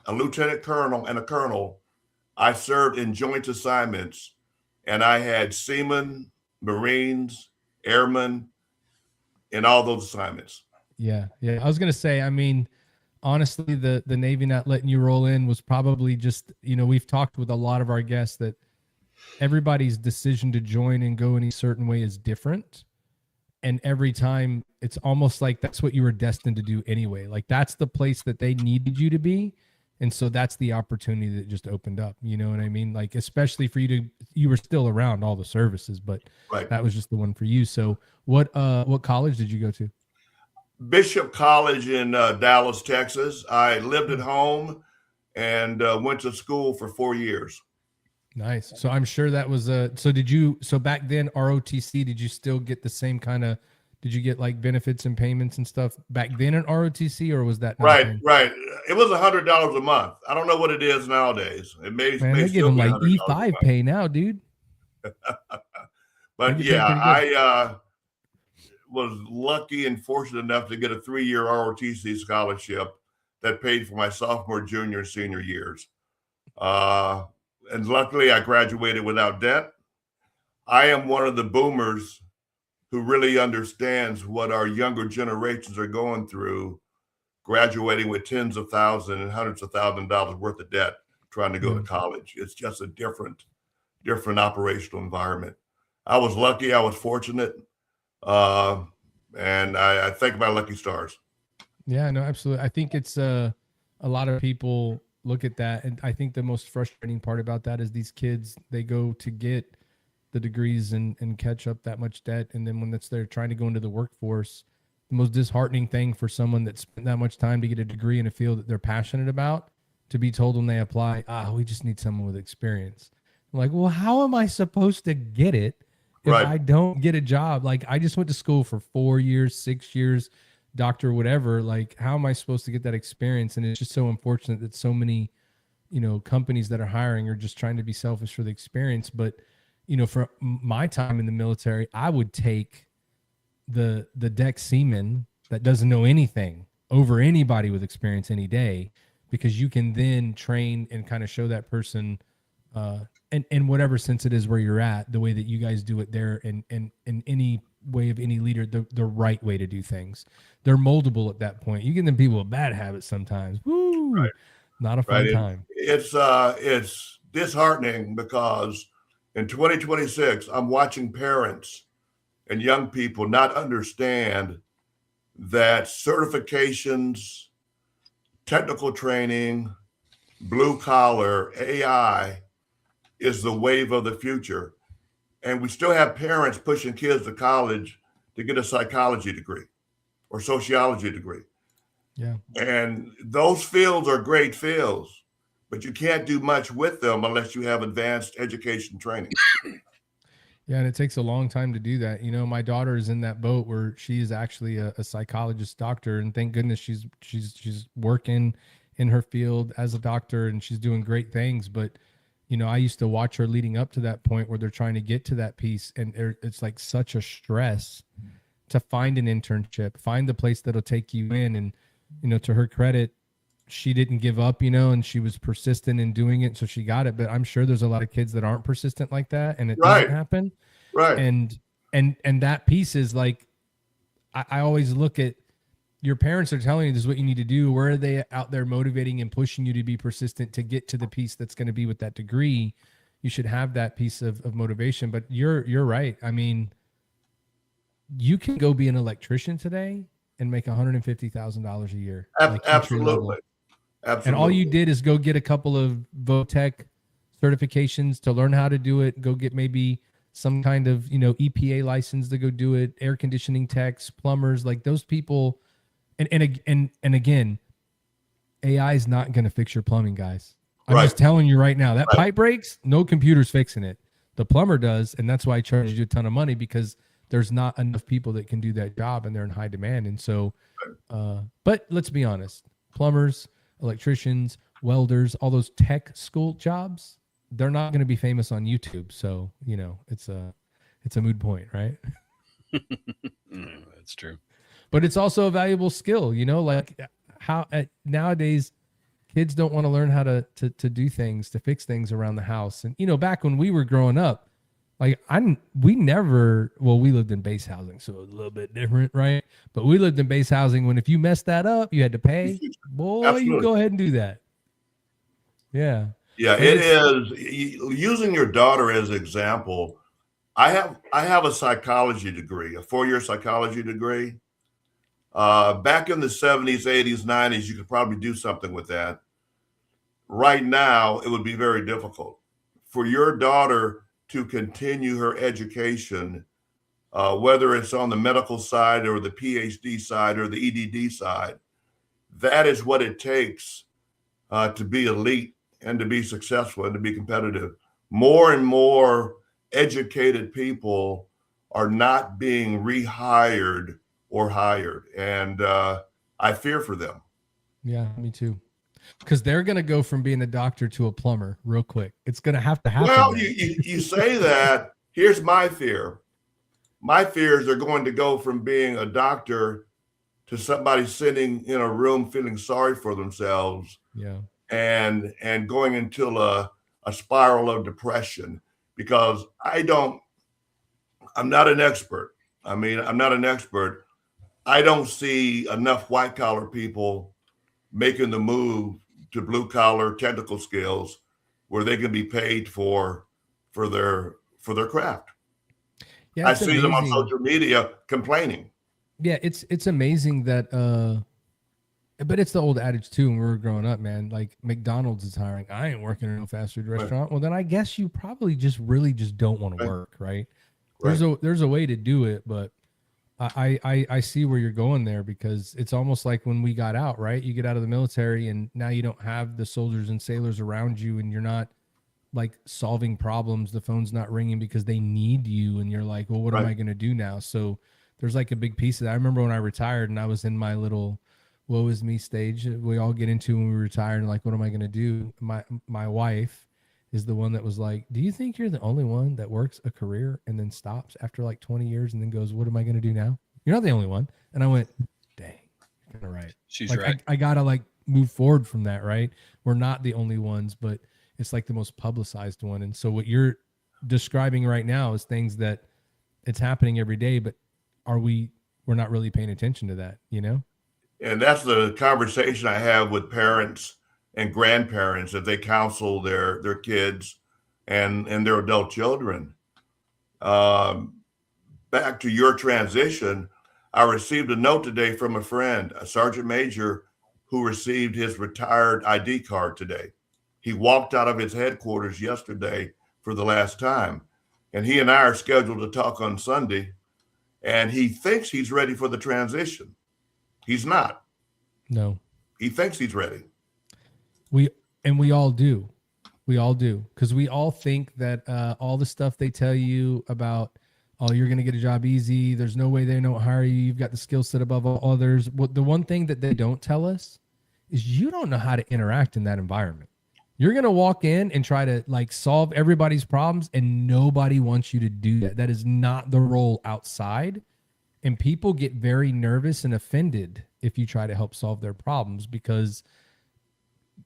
a lieutenant colonel, and a colonel, I served in joint assignments, and I had seamen, Marines, airmen in all those assignments. Yeah. I was gonna say, I mean, honestly, the Navy not letting you roll in was probably just, we've talked with a lot of our guests that everybody's decision to join and go any certain way is different. And every time it's almost like that's what you were destined to do anyway. Like that's the place that they needed you to be. And so that's the opportunity that just opened up. You know what I mean? Like, especially for you were still around all the services, but Right. that was just the one for you. So what college did you go to? Bishop College in Dallas, Texas. I lived at home and went to school for 4 years. Nice. So I'm sure that was so back then ROTC, did you still get the same kind of, did you get like benefits and payments and stuff back then in ROTC, or was that not Right. thing? It was $100 a month. I don't know what it is nowadays. It may Man, they give still them be like $100 a E5 month. pay now, dude. But They get yeah, paid pretty I was lucky and fortunate enough to get a 3-year ROTC scholarship that paid for my sophomore, junior, and senior years. And luckily, I graduated without debt. I am one of the boomers who really understands what our younger generations are going through, graduating with tens of thousands and hundreds of thousands of dollars worth of debt, trying to go to college. It's just a different operational environment. I was lucky. I was fortunate. And I thank my lucky stars. Yeah, no, absolutely. I think it's a lot of people look at that, and I think the most frustrating part about that is these kids, they go to get the degrees and catch up that much debt, and then when they're trying to go into the workforce, the most disheartening thing for someone that spent that much time to get a degree in a field that they're passionate about, to be told when they apply, we just need someone with experience. I'm like, well, how am I supposed to get it if Right. I don't get a job? Like, I just went to school for 4 years, 6 years, doctor, whatever. Like, how am I supposed to get that experience? And it's just so unfortunate that so many, companies that are hiring are just trying to be selfish for the experience. But, for my time in the military, I would take the deck seaman that doesn't know anything over anybody with experience any day, because you can then train and kind of show that person, in whatever sense it is where you're at, the way that you guys do it there, and in any way of any leader, the right way to do things. They're moldable at that point. You get them people with bad habits sometimes. Woo! Right. Not a fun time. It's disheartening because in 2026, I'm watching parents and young people not understand that certifications, technical training, blue collar, AI is the wave of the future. And we still have parents pushing kids to college to get a psychology degree or sociology degree. Yeah. And those fields are great fields, but you can't do much with them unless you have advanced education training. Yeah, and it takes a long time to do that. My daughter is in that boat where she is actually a psychologist doctor, and thank goodness she's working in her field as a doctor, and she's doing great things. But I used to watch her leading up to that point where they're trying to get to that piece, and it's like such a stress to find an internship, find the place that'll take you in. And to her credit, she didn't give up, and she was persistent in doing it, so she got it. But I'm sure there's a lot of kids that aren't persistent like that, and it doesn't happen. Right. And that piece is like, I always look at, your parents are telling you this is what you need to do. Where are they out there motivating and pushing you to be persistent to get to the piece that's going to be with that degree? you should have that piece of motivation. But you're right. I mean, you can go be an electrician today and make $150,000 a year. Like Absolutely. And all you did is go get a couple of VOTEC certifications to learn how to do it. Go get maybe some kind of, EPA license to go do it. Air conditioning techs, plumbers, like those people. And again, AI is not going to fix your plumbing, guys. I'm just telling you right now, that pipe breaks, no computer's fixing it. The plumber does, and that's why I charge you a ton of money, because there's not enough people that can do that job, and they're in high demand. And so, but let's be honest, plumbers, electricians, welders, all those tech school jobs, they're not going to be famous on YouTube. So, it's a moot point, right? That's true. But it's also a valuable skill, like how nowadays kids don't want to learn how to do things, to fix things around the house. And, back when we were growing up, like we lived in base housing, so a little bit different, right? But we lived in base housing when if you messed that up, you had to pay. Boy, Absolutely. You go ahead and do that. Yeah. Yeah, it is. Using your daughter as an example, I have a psychology degree, a 4-year psychology degree. Back in the 70s, 80s, 90s, you could probably do something with that. Right now, it would be very difficult. For your daughter to continue her education, whether it's on the medical side or the PhD side or the EDD side, that is what it takes to be elite and to be successful and to be competitive. More and more educated people are not being rehired or hired. And I fear for them. Yeah, me too. Because they're going to go from being a doctor to a plumber real quick. It's going to have to happen. Well, you say that. Here's my fear. My fear is they're going to go from being a doctor to somebody sitting in a room feeling sorry for themselves. Yeah. And going into a spiral of depression, because I'm not an expert. I'm not an expert. I don't see enough white collar people making the move to blue collar technical skills where they can be paid for their craft. Yeah, I see them on social media complaining. Yeah, it's amazing that but it's the old adage too. When we were growing up, man, like McDonald's is hiring. I ain't working in a fast food restaurant. Right. Well, then I guess you probably just don't want to work, right? There's a way to do it, but I see where you're going there, because it's almost like when we got out, right? You get out of the military and now you don't have the soldiers and sailors around you, and you're not like solving problems. The phone's not ringing because they need you. And you're like, well, what am I going to do now? So there's like a big piece of that. I remember when I retired and I was in my little woe is me stage we all get into when we retire, and like, what am I going to do? My wife is the one that was like, do you think you're the only one that works a career and then stops after like 20 years and then goes, what am I going to do now? You're not the only one. And I went, dang, you're kind of right. She's like, right. I got to like move forward from that, right? We're not the only ones, but it's like the most publicized one. And so what you're describing right now is things that it's happening every day, but we're not really paying attention to that, And that's the conversation I have with parents and grandparents as they counsel their kids and their adult children. Back to your transition, I received a note today from a friend, a sergeant major, who received his retired ID card today. He walked out of his headquarters yesterday for the last time, and he and I are scheduled to talk on Sunday, and he thinks he's ready for the transition. He's not. No. He thinks he's ready. We all do. Because we all think that all the stuff they tell you about, oh, you're going to get a job easy, there's no way they don't hire you, you've got the skill set above all others. Well, the one thing that they don't tell us is you don't know how to interact in that environment. You're going to walk in and try to like solve everybody's problems, and nobody wants you to do that. That is not the role outside. And people get very nervous and offended if you try to help solve their problems, because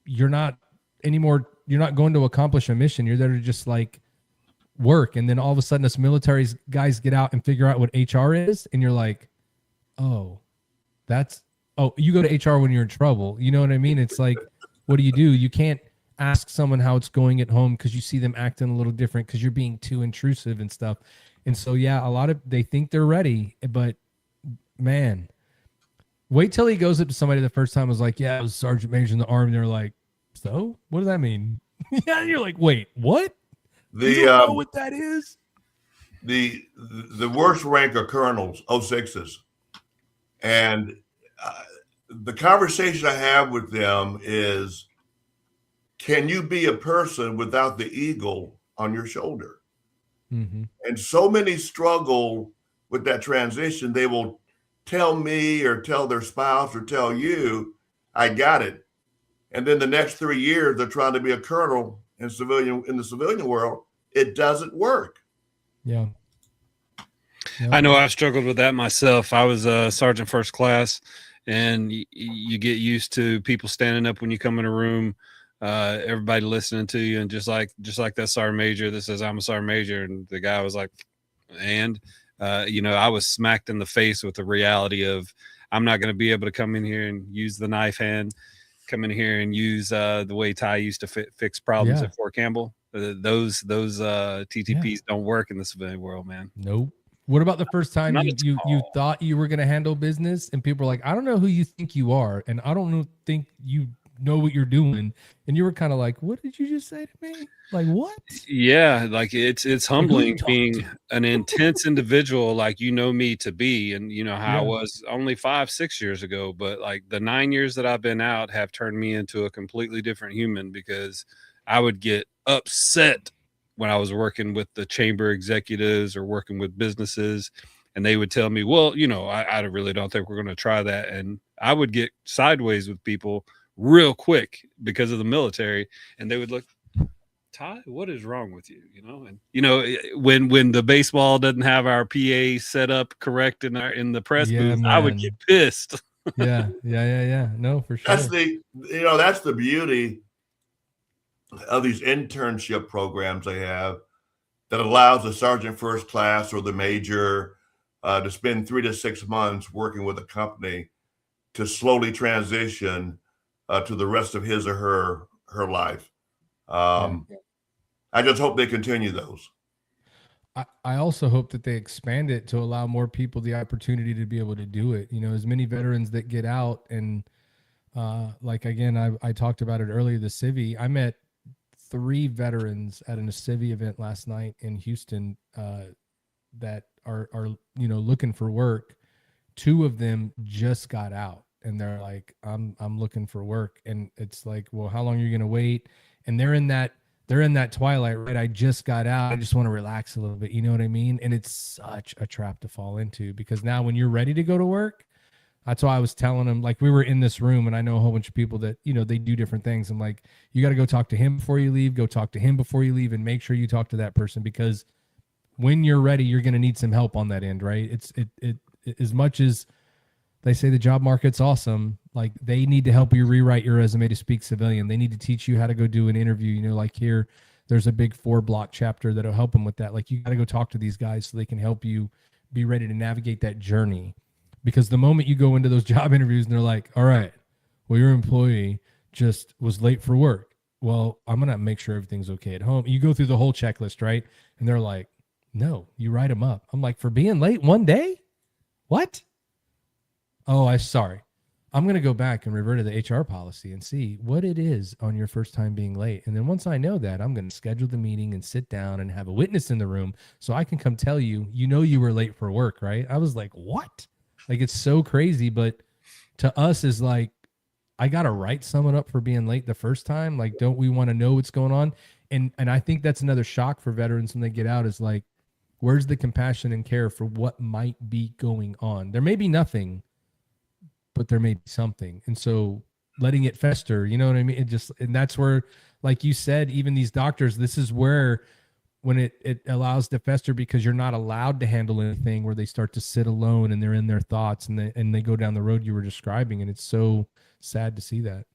you're not going to accomplish a mission. You're there to just like work. And then all of a sudden us military guys get out and figure out what HR is. And you're like, you go to HR when you're in trouble. You know what I mean? It's like, what do? You can't, ask someone how it's going at home because you see them acting a little different because you're being too intrusive and stuff. And so, yeah, a lot of they think they're ready, but man, wait till he goes up to somebody the first time and was like, yeah, I was Sergeant Major in the Army. And they're like, so what does that mean? Yeah, and you're like, wait, what? You don't know what that is? The worst rank are colonels, 06s. And the conversation I have with them is, can you be a person without the eagle on your shoulder? Mm-hmm. And so many struggle with that transition. They will tell me or tell their spouse or tell you, I got it. And then the next 3 years, they're trying to be a colonel in the civilian world. It doesn't work. Yeah. I know I've struggled with that myself. I was a sergeant first class, and you get used to people standing up when you come in a room, everybody listening to you, and just like that sergeant major that says, I'm a sergeant major, and the guy was like, and I was smacked in the face with the reality of I'm not going to be able to come in here and use the knife hand, come in here and use the way Ty used to fix problems at Fort Campbell. Those TTPs don't work in the civilian world, man. Nope. What about the first time you thought you were going to handle business and people were like, I don't know who you think you are, and I don't think you know what you're doing, and you were kind of like, what did you just say to me? Like, what? Yeah, like it's humbling being an intense individual like you know me to be, and you know how I was only 5-6 years ago, but like the 9 years that I've been out have turned me into a completely different human, because I would get upset when I was working with the chamber executives or working with businesses, and they would tell me, well, I really don't think we're going to try that. And I would get sideways with people real quick because of the military, and they would look, Ty, what is wrong with you? And when the baseball doesn't have our PA set up correct in the press booth, man. I would get pissed. Yeah. No, for sure. That's the beauty of these internship programs they have that allows the sergeant first class or the major to spend 3 to 6 months working with a company to slowly transition to the rest of his or her life. I just hope they continue those. I also hope that they expand it to allow more people the opportunity to be able to do it. As many veterans that get out, and I talked about it earlier, the Civvy. I met 3 veterans at a Civvy event last night in Houston that are looking for work. 2 of them just got out, and they're like, I'm looking for work. And it's like, well, how long are you going to wait? And they're in that twilight, right? I just got out. I just want to relax a little bit. You know what I mean? And it's such a trap to fall into, because now when you're ready to go to work, that's why I was telling them, like, we were in this room, and I know a whole bunch of people that, they do different things. I'm like, you got to go talk to him before you leave, go talk to him before you leave, and make sure you talk to that person, because when you're ready, you're going to need some help on that end, right? It as much as they say the job market's awesome, like, they need to help you rewrite your resume to speak civilian. They need to teach you how to go do an interview. Like here, there's a big 4-block chapter that'll help them with that. Like, you got to go talk to these guys so they can help you be ready to navigate that journey. Because the moment you go into those job interviews and they're like, all right, well, your employee just was late for work. Well, I'm going to make sure everything's okay at home. You go through the whole checklist, right? And they're like, no, you write them up. I'm like, for being late one day? What? Oh, I'm sorry. I'm going to go back and revert to the HR policy and see what it is on your first time being late. And then once I know that, I'm going to schedule the meeting and sit down and have a witness in the room so I can come tell you, you were late for work, right? I was like, what? Like, it's so crazy, but to us is like, I got to write someone up for being late the first time. Like, don't we want to know what's going on? And I think that's another shock for veterans when they get out, is like, where's the compassion and care for what might be going on? There may be nothing, but there may be something. And so letting it fester, you know what I mean? And that's where, like you said, even these doctors, this is where, when it allows to fester, because you're not allowed to handle anything, where they start to sit alone and they're in their thoughts, and they go down the road you were describing. And it's so sad to see that.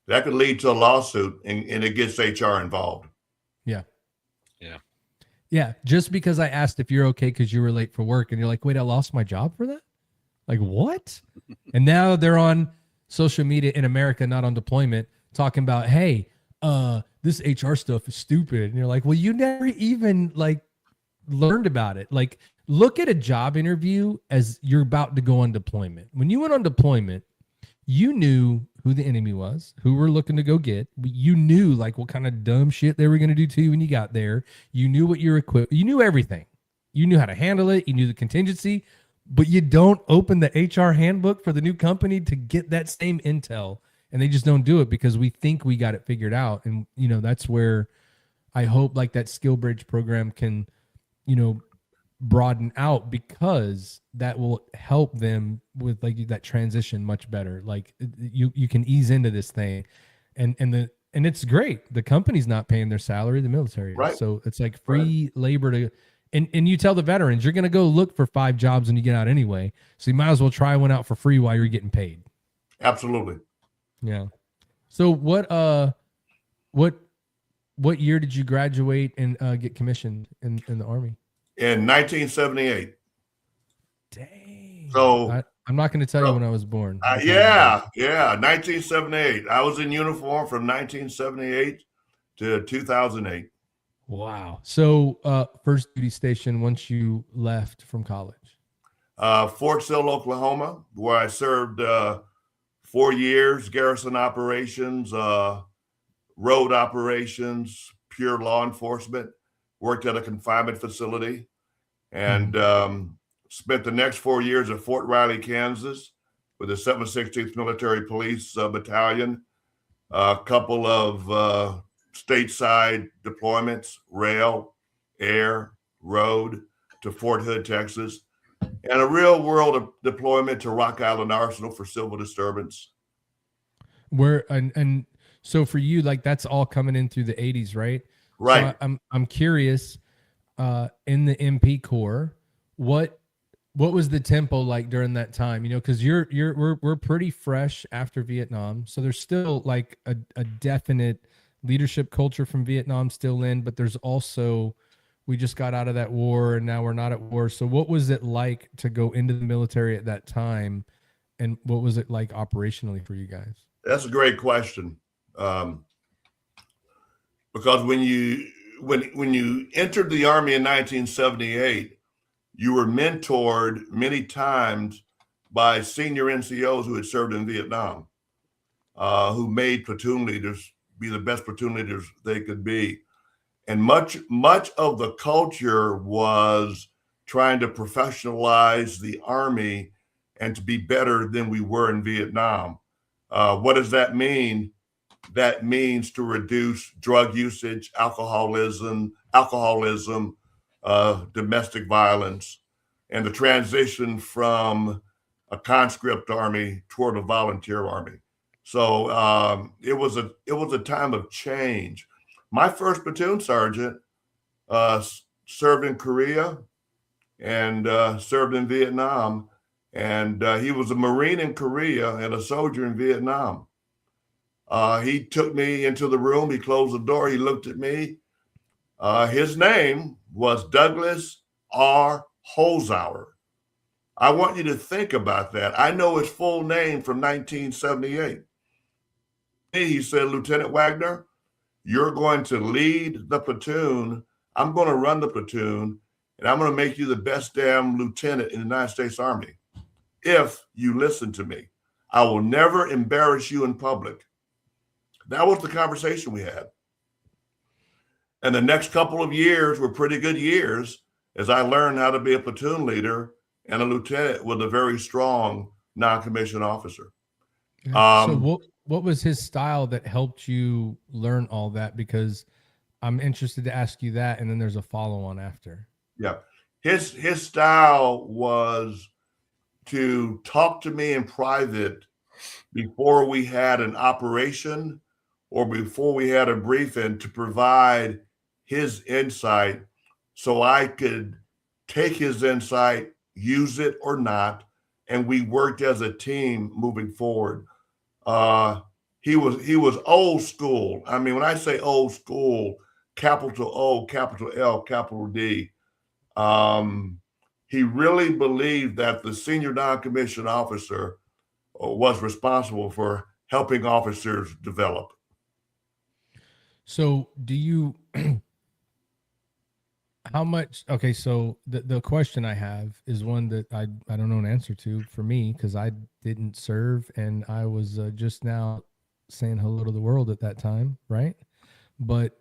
That could lead to a lawsuit, and it gets HR involved. Yeah. Just because I asked if you're okay because you were late for work, and you're like, wait, I lost my job for that? Like, what? And now they're on social media in America, not on deployment, talking about, hey, this HR stuff is stupid. And you're like, well, you never even like learned about it. Like, look at a job interview as you're about to go on deployment. When you went on deployment, you knew who the enemy was, who we're looking to go get. You knew like what kind of dumb shit they were going to do to you when you got there. You knew what you're equipped. You knew everything. You knew how to handle it. You knew the contingency, but you don't open the HR handbook for the new company to get that same intel. And they just don't do it because we think we got it figured out. And, you know, that's where I hope like that skill bridge program can, you know, broaden out, because that will help them with like that transition much better. Like you can ease into this thing, and it's great. The company's not paying their salary, the military, right? So it's like free labor to, and you tell the veterans you're going to go look for 5 jobs when you get out anyway, so you might as well try one out for free while you're getting paid. Absolutely. Yeah. So what year did you graduate and get commissioned in the Army? In 1978. Dang. So I'm not going to tell you when I was born. 1978. I was in uniform from 1978 to 2008. Wow. So first duty station once you left from college? Fort Sill, Oklahoma, where I served 4 years, garrison operations, road operations, pure law enforcement. Worked at a confinement facility, and spent the next 4 years at Fort Riley, Kansas, with the 716th Military Police Battalion. A couple of stateside deployments, rail, air, road, to Fort Hood, Texas, and a real world deployment to Rock Island Arsenal for civil disturbance. Where and so for you, like that's all coming in through the 80s, right? Right. So I'm curious, in the MP Corps, what was the tempo like during that time? You know, because we're pretty fresh after Vietnam, so there's still like a definite leadership culture from Vietnam still in, but there's also, we just got out of that war and now we're not at war. So what was it like to go into the military at that time, and what was it like operationally for you guys? That's a great question. Because when you entered the Army in 1978, you were mentored many times by senior NCOs who had served in Vietnam, who made platoon leaders be the best platoon leaders they could be. And much of the culture was trying to professionalize the Army and to be better than we were in Vietnam. What does that mean? That means to reduce drug usage, alcoholism, domestic violence, and the transition from a conscript army toward a volunteer army. So it was a time of change. My first platoon sergeant served in Korea and served in Vietnam, and he was a Marine in Korea and a soldier in Vietnam. He took me into the room. He closed the door. He looked at me. His name was Douglas R. Holzhauer. I want you to think about that. I know his full name from 1978. He said, Lieutenant Wagner, you're going to lead the platoon. I'm going to run the platoon, and I'm going to make you the best damn lieutenant in the United States Army if you listen to me. I will never embarrass you in public. That was the conversation we had. And the next couple of years were pretty good years as I learned how to be a platoon leader and a lieutenant with a very strong non-commissioned officer. So what was his style that helped you learn all that? Because I'm interested to ask you that, and then there's a follow-on after. Yeah. His style was to talk to me in private before we had an operation or before we had a briefing, to provide his insight so I could take his insight, use it or not, and we worked as a team moving forward. He was old school. I mean, when I say old school, capital O, capital L, capital D. He really believed that the senior non-commissioned officer was responsible for helping officers develop. So do you, how much, okay, so the question I have is one that I don't know an answer to for me, because I didn't serve and I was just now saying hello to the world at that time, right? But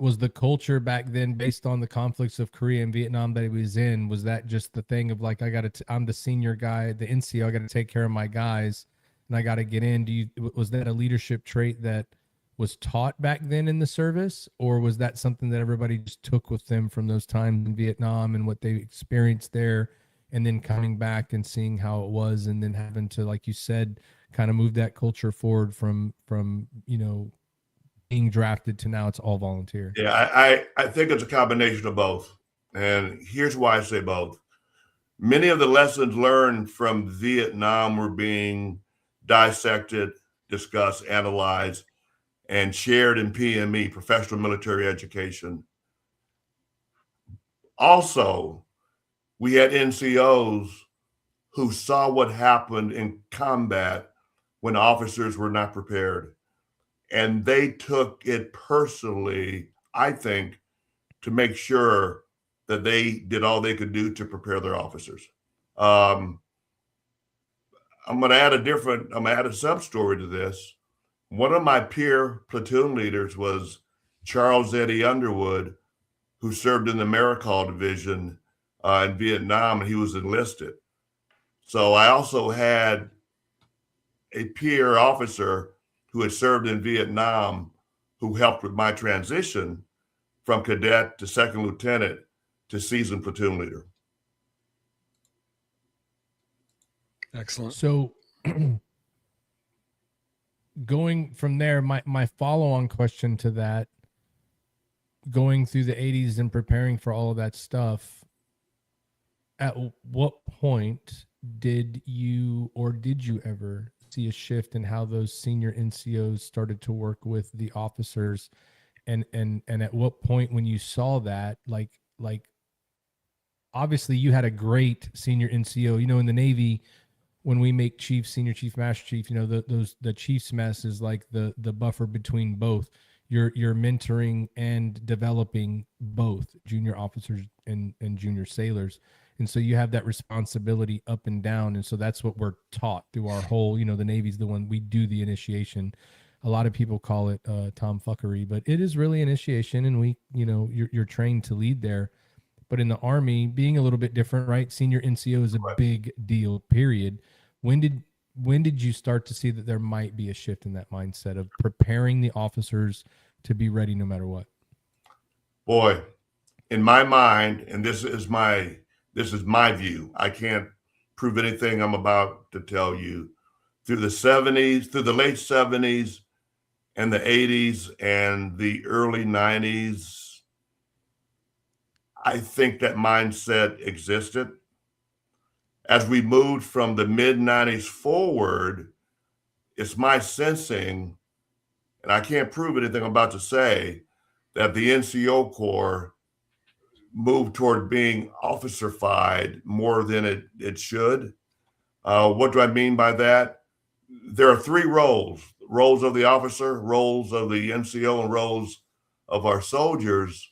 was the culture back then based on the conflicts of Korea and Vietnam that he was in? Was that just the thing of like, I'm the senior guy, the NCO, I got to take care of my guys and I got to get in? Was that a leadership trait that was taught back then in the service, or was that something that everybody just took with them from those times in Vietnam and what they experienced there, and then coming back and seeing how it was, and then having to, like you said, kind of move that culture forward from being drafted to now it's all volunteer? Yeah, I think it's a combination of both. And here's why I say both. Many of the lessons learned from Vietnam were being dissected, discussed, analyzed, and shared in PME, professional military education. Also, we had NCOs who saw what happened in combat when officers were not prepared. And they took it personally, I think, to make sure that they did all they could do to prepare their officers. I'm going to add a sub story to this. One of my peer platoon leaders was Charles Eddie Underwood, who served in the Maricol Division in Vietnam, and he was enlisted. So I also had a peer officer who had served in Vietnam who helped with my transition from cadet to second lieutenant to seasoned platoon leader. Excellent. So going from there, my follow-on question to that, going through the 80s and preparing for all of that stuff, at what point did you ever see a shift in how those senior NCOs started to work with the officers? And at what point, when you saw that, like obviously you had a great senior NCO, in the Navy, when we make chief, senior chief, master chief, the chief's mess is like the buffer between both. You're mentoring and developing both junior officers and junior sailors. And so you have that responsibility up and down. And so that's what we're taught through our whole, the Navy's the one we do the initiation. A lot of people call it tomfuckery, but it is really initiation. And we, you're trained to lead there. But in the Army, being a little bit different, right? Senior NCO is a big deal, period. When did you start to see that there might be a shift in that mindset of preparing the officers to be ready no matter what? Boy, in my mind, and this is my view, I can't prove anything I'm about to tell you, through the late 70s and the 80s and the early 90s, I think that mindset existed. As we moved from the mid-90s forward, it's my sensing, and I can't prove anything I'm about to say, that the NCO Corps moved toward being officer-fied more than it should. What do I mean by that? There are three roles of the officer, roles of the NCO, and roles of our soldiers.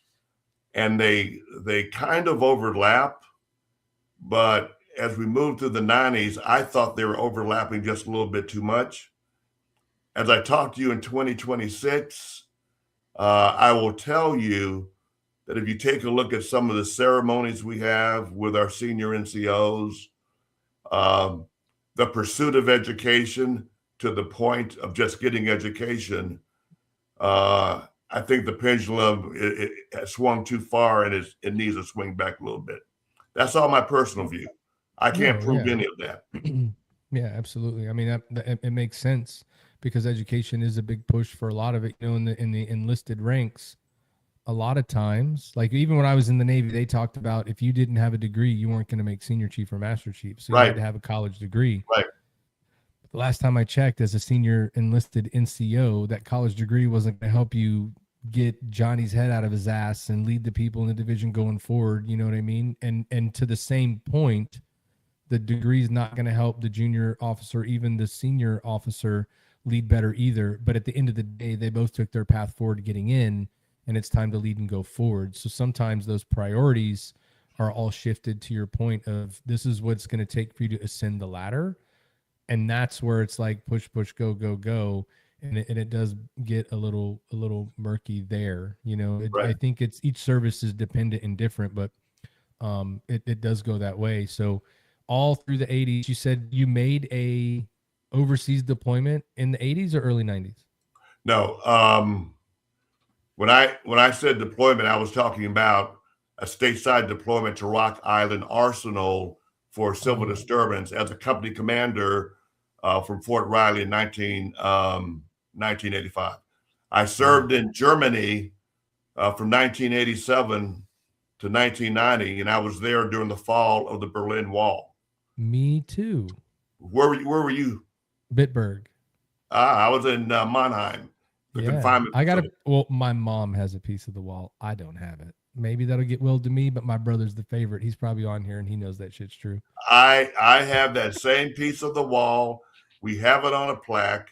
And they kind of overlap, but as we moved through the 90s, I thought they were overlapping just a little bit too much. As I talk to you in 2026, I will tell you that if you take a look at some of the ceremonies we have with our senior NCOs, the pursuit of education to the point of just getting education, I think the pendulum it has swung too far, and it needs to swing back a little bit. That's all my personal view. I can't prove any of that. Yeah, absolutely. I mean, it makes sense, because education is a big push for a lot of it. In the enlisted ranks, a lot of times, like even when I was in the Navy, they talked about if you didn't have a degree, you weren't going to make senior chief or master chief. So you had to have a college degree. Right. The last time I checked, as a senior enlisted NCO, that college degree wasn't going to help you get Johnny's head out of his ass and lead the people in the division going forward. You know what I mean? And to the same point, the degree is not going to help the junior officer, even the senior officer, lead better either. But at the end of the day, they both took their path forward to getting in, and it's time to lead and go forward. So sometimes those priorities are all shifted to your point of this is what's going to take for you to ascend the ladder. And that's where it's like push, go, go, go. And it does get a little murky there. You know, Right. I think it's each service is dependent and different, but it does go that way. So all through the 80s, you said you made a overseas deployment in the 80s or early 90s? No. When I said deployment, I was talking about a stateside deployment to Rock Island Arsenal for civil disturbance as a company commander from Fort Riley in 1985. I served in Germany from 1987 to 1990, and I was there during the fall of the Berlin Wall. Me too. Where were you? Bitburg. I was in Mannheim. The confinement. Well, my mom has a piece of the wall. I don't have it. Maybe that'll get willed to me, but my brother's the favorite. He's probably on here and he knows that shit's true. I have that same piece of the wall. We have it on a plaque.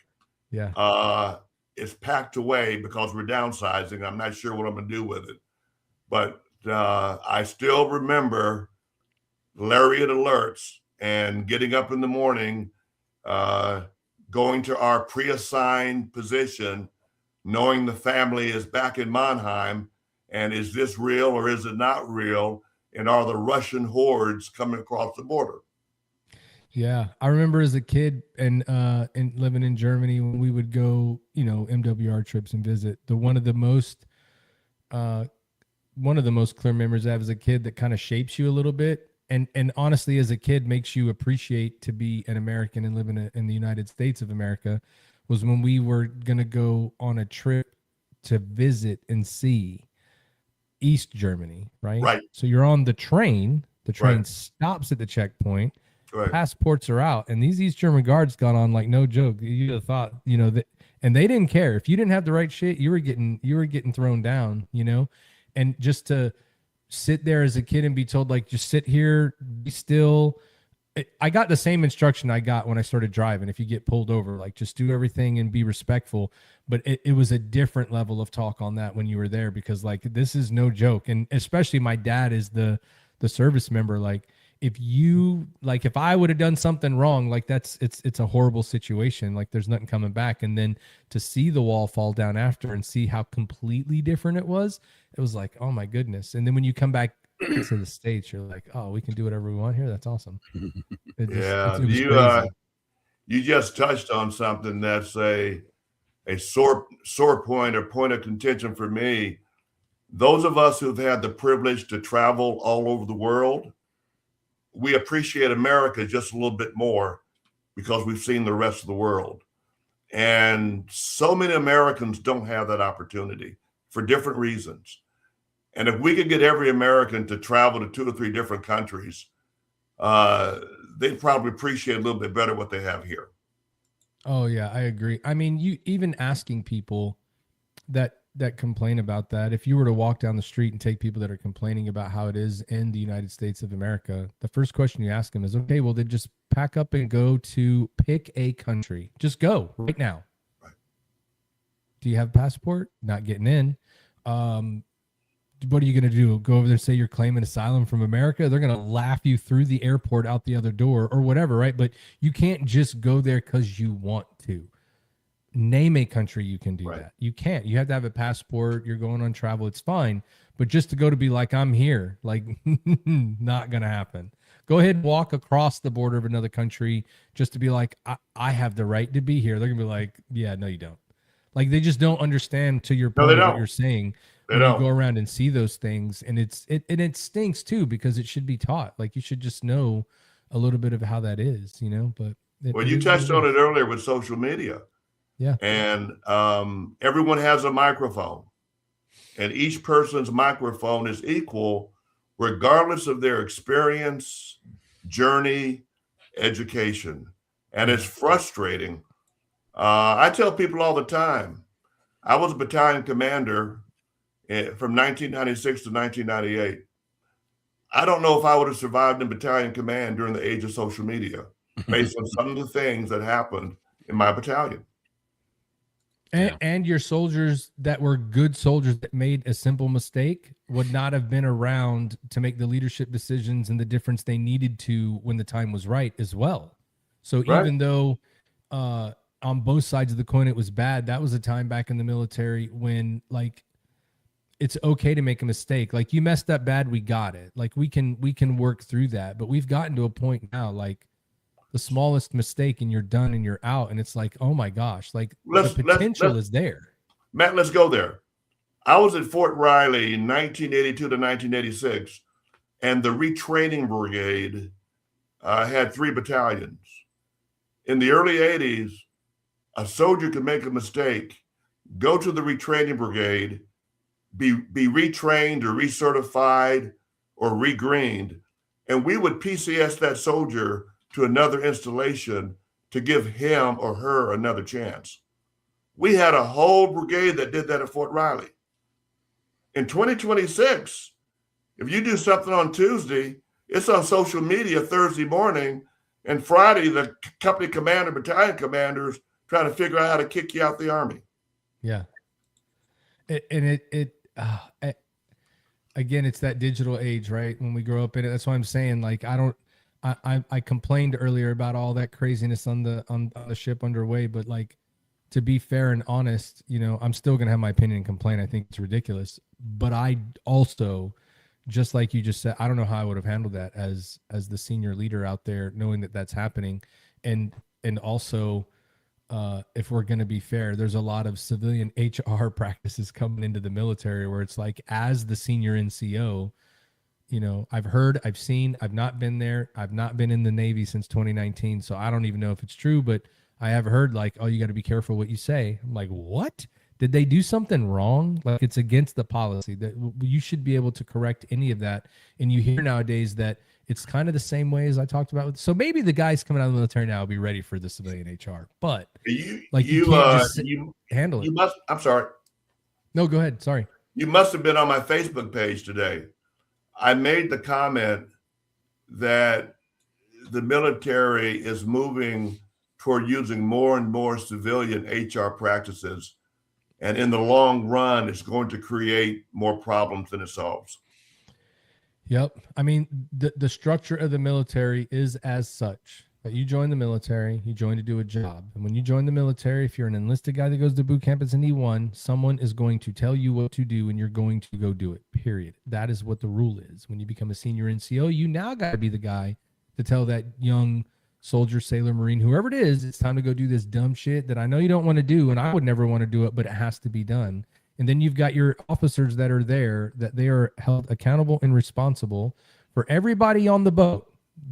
Yeah. It's packed away because we're downsizing. I'm not sure what I'm gonna do with it. But I still remember Lariat alerts and getting up in the morning, going to our pre-assigned position, knowing the family is back in Mannheim, and is this real or is it not real? And are the Russian hordes coming across the border? Yeah, I remember as a kid and living in Germany when we would go, MWR trips and visit. One of the most clear memories I have as a kid that kind of shapes you a little bit, and honestly, as a kid, makes you appreciate to be an American and live in the United States of America, was when we were gonna go on a trip to visit and see East Germany, right? Right. So you're on the train. The train Right. stops at the checkpoint. Right. Passports are out, and these East German guards got on like no joke. You'd have thought, that, and they didn't care if you didn't have the right shit. You were getting thrown down, and just to sit there as a kid and be told like, just sit here, be still. I got the same instruction I got when I started driving. If you get pulled over, like just do everything and be respectful. But it was a different level of talk on that when you were there, because like this is no joke, and especially my dad is the service member. Like, if I would have done something wrong, like it's a horrible situation. Like there's nothing coming back. And then to see the wall fall down after and see how completely different it was like, oh my goodness. And then when you come back to the States, you're like, oh, we can do whatever we want here. That's awesome. You just touched on something that's a sore point or point of contention for me. Those of us who've had the privilege to travel all over the world, we appreciate America just a little bit more because we've seen the rest of the world. And so many Americans don't have that opportunity for different reasons. And if we could get every American to travel to 2 or 3 different countries, they'd probably appreciate a little bit better what they have here. Oh yeah, I agree. I mean, you even asking people that complain about that, if you were to walk down the street and take people that are complaining about how it is in the United States of America, the first question you ask them is, okay, well, then just pack up and go to pick a country. Just go right now. Right. Do you have a passport? Not getting in. What are you going to do? Go over there and say you're claiming asylum from America? They're going to laugh you through the airport out the other door or whatever, right? But you can't just go there because you want to. Name a country you can do that. You can't. You have to have a passport. You're going on travel. It's fine. But just to go to be like, I'm here, like, not going to happen. Go ahead and walk across the border of another country just to be like, I have the right to be here. They're going to be like, yeah, no, you don't. Like, they just don't understand, to your point, what you're saying. You go around and see those things, and it stinks too, because it should be taught. Like, you should just know a little bit of how that is, But you touched on it earlier with social media. Yeah. And everyone has a microphone, and each person's microphone is equal regardless of their experience, journey, education. And it's frustrating. I tell people all the time, I was a battalion commander from 1996 to 1998. I don't know if I would have survived in battalion command during the age of social media based on some of the things that happened in my battalion. And your soldiers that were good soldiers that made a simple mistake would not have been around to make the leadership decisions and the difference they needed to when the time was right as well. So Right. even though on both sides of the coin it was bad, that was a time back in the military when like it's okay to make a mistake. Like you messed up bad, we got it. Like we can work through that. But we've gotten to a point now like the smallest mistake and you're done and you're out. And it's like, oh my gosh, like the potential is there. Matt, let's go there. I was at Fort Riley in 1982 to 1986, and the retraining brigade had 3 battalions. In the early 80s, a soldier could make a mistake, go to the retraining brigade, be retrained or recertified or regreened, and we would PCS that soldier to another installation to give him or her another chance. We had a whole brigade that did that at Fort Riley. In 2026, if you do something on Tuesday, it's on social media Thursday morning, and Friday, the company commander, battalion commanders trying to figure out how to kick you out the Army. Yeah. Again, it's that digital age, right? When we grow up in it, that's why I'm saying, like, I complained earlier about all that craziness on the ship underway, but like, to be fair and honest, you know, I'm still gonna have my opinion and complain. I think it's ridiculous, but I also, just like you just said, I don't know how I would have handled that as the senior leader out there, knowing that that's happening, and also, if we're gonna be fair, there's a lot of civilian HR practices coming into the military where it's like, as the senior NCO. You know, I've heard, I've seen, I've not been there. I've not been in the Navy since 2019. So I don't even know if it's true, but I have heard like, oh, you got to be careful what you say. I'm like, what? Did they do something wrong? Like it's against the policy that you should be able to correct any of that. And you hear nowadays that it's kind of the same way as I talked about. So maybe the guys coming out of the military now will be ready for the civilian HR, but you can't just handle it. I'm sorry. No, go ahead. Sorry. You must have been on my Facebook page today. I made the comment that the military is moving toward using more and more civilian HR practices. And in the long run, it's going to create more problems than it solves. Yep. I mean, the structure of the military is as such that you join the military, you join to do a job. And when you join the military, if you're an enlisted guy that goes to boot camp as an E1, someone is going to tell you what to do and you're going to go do it, period. That is what the rule is. When you become a senior NCO, you now got to be the guy to tell that young soldier, sailor, Marine, whoever it is, it's time to go do this dumb shit that I know you don't want to do. And I would never want to do it, but it has to be done. And then you've got your officers that are there, that they are held accountable and responsible for everybody on the boat.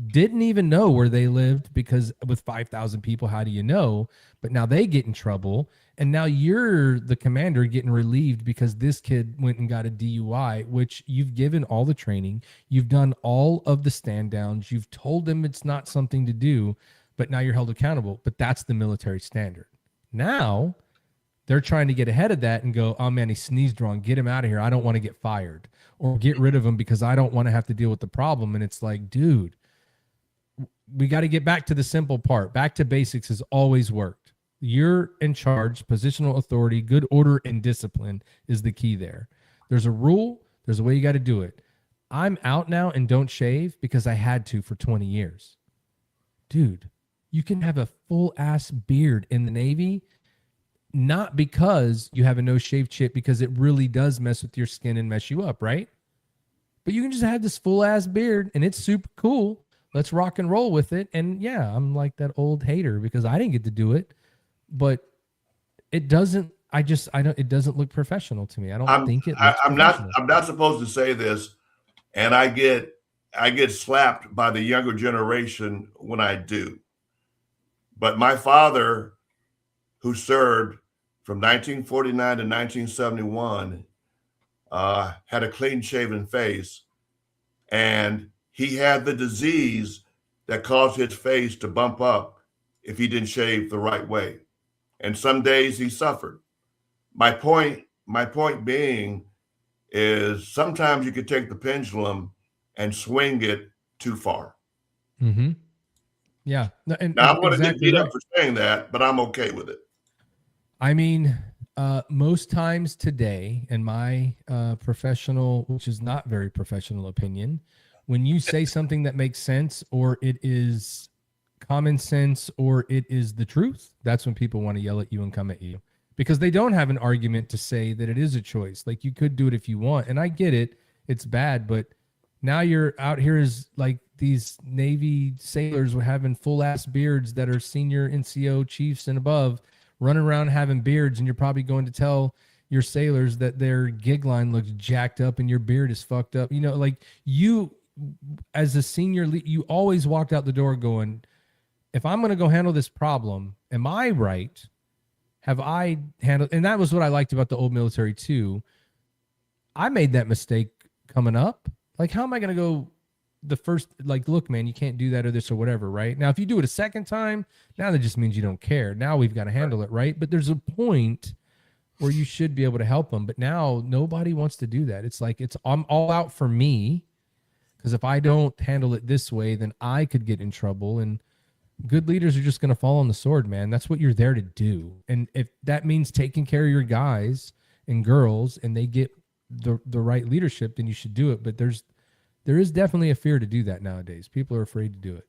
Didn't even know where they lived because with 5,000 people, how do you know? But now they get in trouble. And now you're the commander getting relieved because this kid went and got a DUI, which you've given all the training. You've done all of the stand downs. You've told them it's not something to do, but now you're held accountable. But that's the military standard. Now they're trying to get ahead of that and go, oh man, he sneezed wrong. Get him out of here. I don't want to get fired, or get rid of him because I don't want to have to deal with the problem. And it's like, dude, we got to get back to the simple part. Back to basics has always worked. You're in charge, positional authority, good order and discipline is the key there. There's a rule. There's a way you got to do it. I'm out now and don't shave because I had to for 20 years. Dude, you can have a full ass beard in the Navy, not because you have a no shave chip, because it really does mess with your skin and mess you up, right? But you can just have this full ass beard and it's super cool. Let's rock and roll with it. And yeah, I'm like that old hater because I didn't get to do it, but it doesn't, it doesn't look professional to me. I don't think it looks I'm not supposed to say this, and I get slapped by the younger generation when I do. But my father, who served from 1949 to 1971, had a clean shaven face, and he had the disease that caused his face to bump up if he didn't shave the right way. And some days he suffered. My point being is sometimes you could take the pendulum and swing it too far. Mm-hmm. Yeah. Now I'm going to get beat up for saying that, but I'm okay with it. I mean, Most times today, in my professional, which is not very professional opinion, when you say something that makes sense or it is common sense or it is the truth, that's when people want to yell at you and come at you because they don't have an argument to say that it is a choice. Like you could do it if you want. And I get it. It's bad, but now you're out here as like these Navy sailors were having full ass beards that are senior NCO chiefs and above, running around having beards, and you're probably going to tell your sailors that their gig line looks jacked up and your beard is fucked up. You know, like you, as a senior, you always walked out the door going, if I'm going to go handle this problem, am I right? Have I handled? And that was what I liked about the old military too. I made that mistake coming up. Like, how am I going to go the first, like, look, man, you can't do that or this or whatever, right? Now, if you do it a second time, now that just means you don't care. Now we've got to handle it, right? But there's a point where you should be able to help them. But now nobody wants to do that. It's like, I'm all out for me, because if I don't handle it this way, then I could get in trouble. And good leaders are just going to fall on the sword, man. That's what you're there to do. And if that means taking care of your guys and girls and they get the right leadership, then you should do it. But there is definitely a fear to do that nowadays. People are afraid to do it.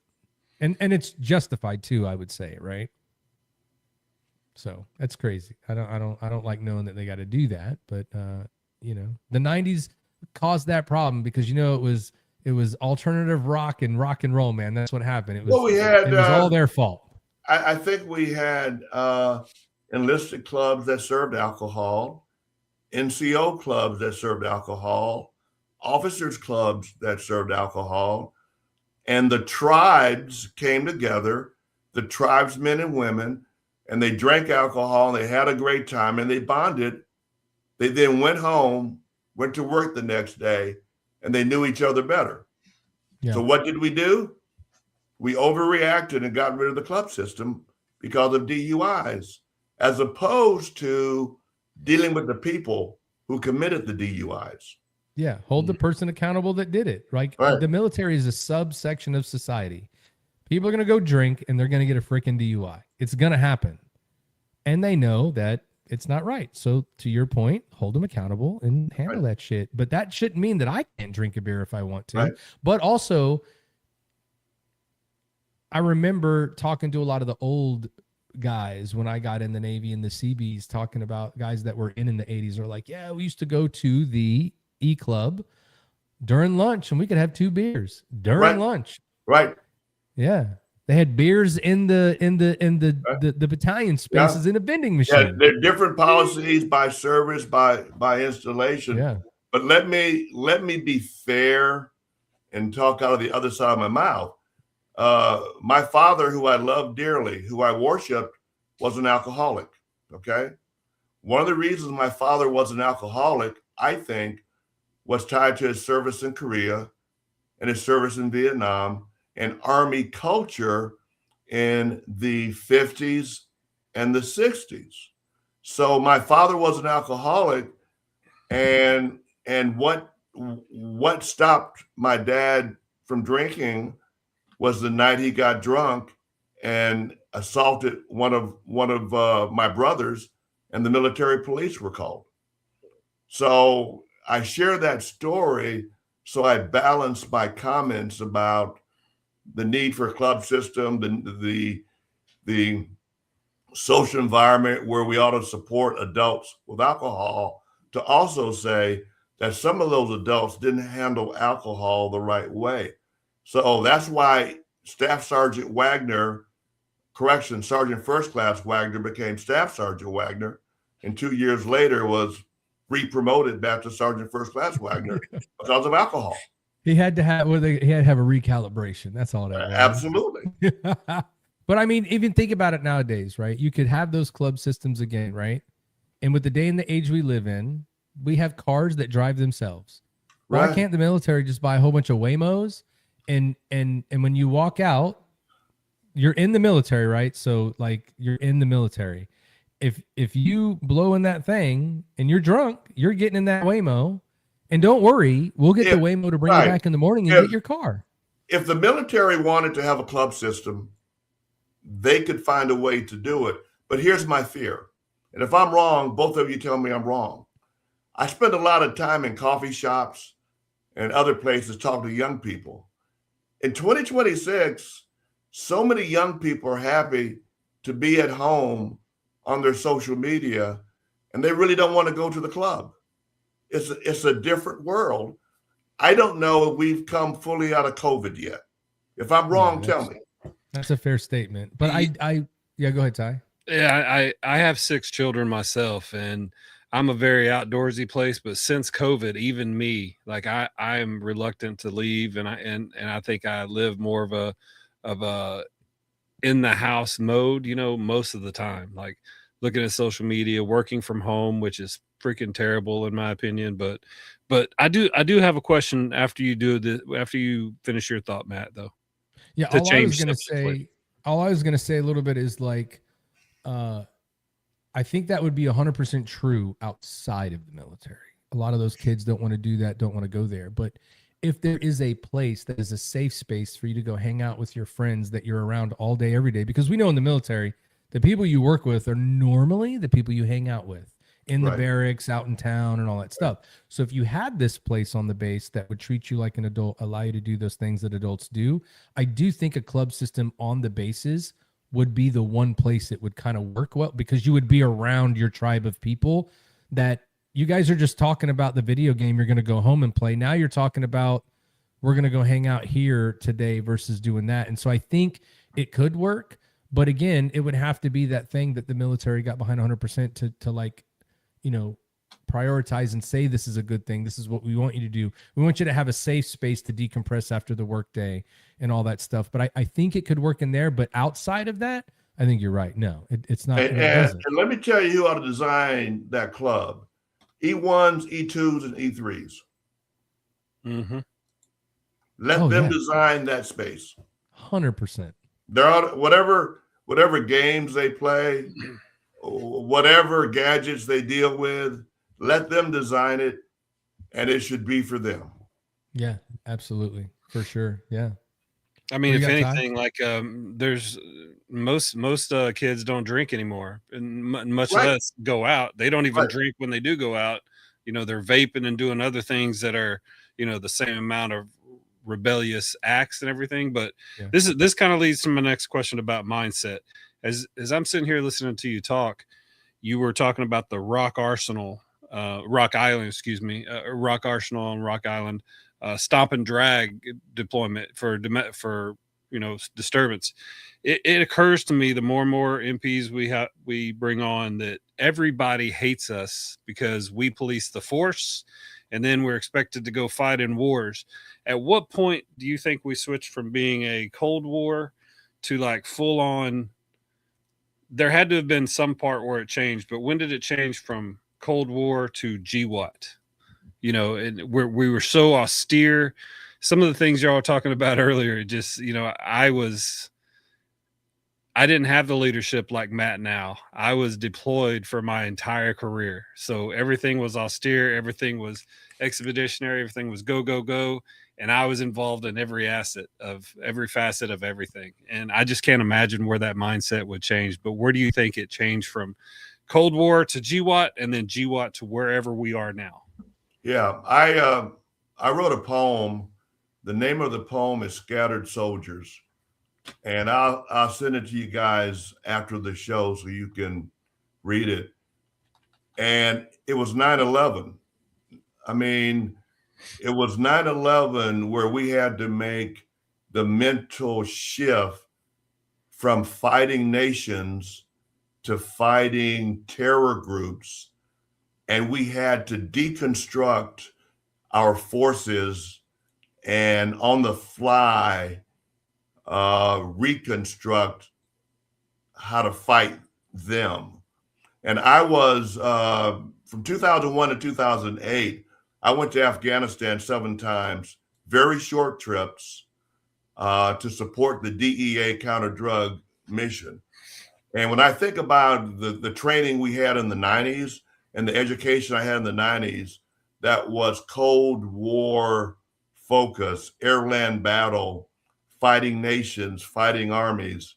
And it's justified too, I would say, right? So that's crazy. I don't like knowing that they got to do that, but you know, the 90s caused that problem because, you know, it was alternative rock and roll, man. That's what happened. It was all their fault. I think we had enlisted clubs that served alcohol, NCO clubs that served alcohol, officers clubs that served alcohol, and the tribes came together, the tribesmen and women, and they drank alcohol and they had a great time and they bonded. They then went home, went to work the next day, and they knew each other better. Yeah. So what did we do? We overreacted and got rid of the club system because of DUIs, as opposed to dealing with the people who committed the DUIs. Yeah, hold the person accountable that did it. Right? The military is a subsection of society. People are going to go drink and they're going to get a freaking DUI. It's going to happen. And they know that it's not right. So to your point, hold them accountable and handle that shit. But that shouldn't mean that I can't drink a beer if I want to. Right. But also, I remember talking to a lot of the old guys when I got in the Navy and the Seabees, talking about guys that were in the 80s are like, yeah, we used to go to the E Club during lunch and we could have 2 beers during lunch. Right. Yeah. They had beers in the battalion spaces in a vending machine. Yeah, there are different policies by service, by installation. Yeah. But let me be fair and talk out of the other side of my mouth. My father, who I loved dearly, who I worshiped, was an alcoholic. Okay. One of the reasons my father was an alcoholic, I think, was tied to his service in Korea and his service in Vietnam and Army culture in the 50s and the 60s. So my father was an alcoholic, and what stopped my dad from drinking was the night he got drunk and assaulted one of my brothers, and the military police were called. So I share that story so I balance my comments about the need for a club system, the social environment where we ought to support adults with alcohol, to also say that some of those adults didn't handle alcohol the right way. So that's why Staff Sergeant Wagner, Sergeant First Class Wagner became Staff Sergeant Wagner, and 2 years later was re-promoted back to Sergeant First Class Wagner because of alcohol. He had to have a recalibration. That's all that was. Absolutely. But I mean, even think about it nowadays, right? You could have those club systems again, right? And with the day and the age we live in, we have cars that drive themselves. Why can't the military just buy a whole bunch of Waymos? And when you walk out, you're in the military, right? So like you're in the military. If you blow in that thing and you're drunk, you're getting in that Waymo. And don't worry, we'll get the Waymo to bring you back in the morning and get your car. If the military wanted to have a club system, they could find a way to do it. But here's my fear. And if I'm wrong, both of you tell me I'm wrong. I spend a lot of time in coffee shops and other places talking to young people. In 2026, so many young people are happy to be at home on their social media, and they really don't want to go to the club. It's a different world. I don't know if we've come fully out of COVID yet. If I'm wrong, tell me. That's a fair statement. But yeah, go ahead, Ty. Yeah, I have 6 children myself, and I'm a very outdoorsy place. But since COVID, even me, like I'm reluctant to leave, and I think I live more of a in the house mode, most of the time. Like looking at social media, working from home, which is freaking terrible in my opinion. But I do have a question after you finish your thought, Matt. Though, yeah, all I was gonna say a little bit is like, I think that would be 100% true outside of the military. A lot of those kids don't want to do that, don't want to go there. But if there is a place that is a safe space for you to go hang out with your friends that you're around all day, every day, because we know in the military, the people you work with are normally the people you hang out with in the barracks, out in town, and all that stuff. So if you had this place on the base that would treat you like an adult, allow you to do those things that adults do, I do think a club system on the bases would be the one place it would kind of work well, because you would be around your tribe of people that you guys are just talking about the video game you're going to go home and play. Now you're talking about, we're going to go hang out here today versus doing that. And so I think it could work, but again, it would have to be that thing that the military got behind 100% to like, prioritize and say, this is a good thing. This is what we want you to do. We want you to have a safe space to decompress after the workday and all that stuff. But I think it could work in there. But outside of that, I think you're right. No, it's not. And let me tell you who ought to design that club: E1s, E2s, and E3s. Mm-hmm. Let them design that space. 100%. There are whatever games they play, whatever gadgets they deal with. Let them design it, and it should be for them. Yeah, absolutely, for sure. Yeah. I mean, if anything, like there's most kids don't drink anymore, and much less go out. They don't even drink when they do go out. They're vaping and doing other things that are, the same amount of rebellious acts and everything. But this kind of leads to my next question about mindset. As I'm sitting here listening to you talk, you were talking about the Rock Arsenal and Rock Island stop and drag deployment for disturbance. It occurs to me, the more and more MPs we bring on, that everybody hates us because we police the force, and then we're expected to go fight in wars. At what point do you think we switch from being a Cold War to like full on? There had to have been some part where it changed, but when did it change from Cold War to GWAT? And we were so austere. Some of the things y'all were talking about earlier, just, I didn't have the leadership like Matt now. I was deployed for my entire career. So everything was austere. Everything was expeditionary. Everything was go, go, go. And I was involved in every facet of everything. And I just can't imagine where that mindset would change. But where do you think it changed from Cold War to GWAT, and then GWAT to wherever we are now? Yeah, I wrote a poem. The name of the poem is Scattered Soldiers. And I'll send it to you guys after the show so you can read it. And it was 9/11. I mean, it was 9/11 where we had to make the mental shift from fighting nations to fighting terror groups. And we had to deconstruct our forces and on the fly reconstruct how to fight them. And I was, from 2001 to 2008, I went to Afghanistan 7 times, very short trips to support the DEA counter-drug mission. And when I think about the training we had in the 90s and the education I had in the 90s, that was Cold War focus, air-land battle, fighting nations, fighting armies,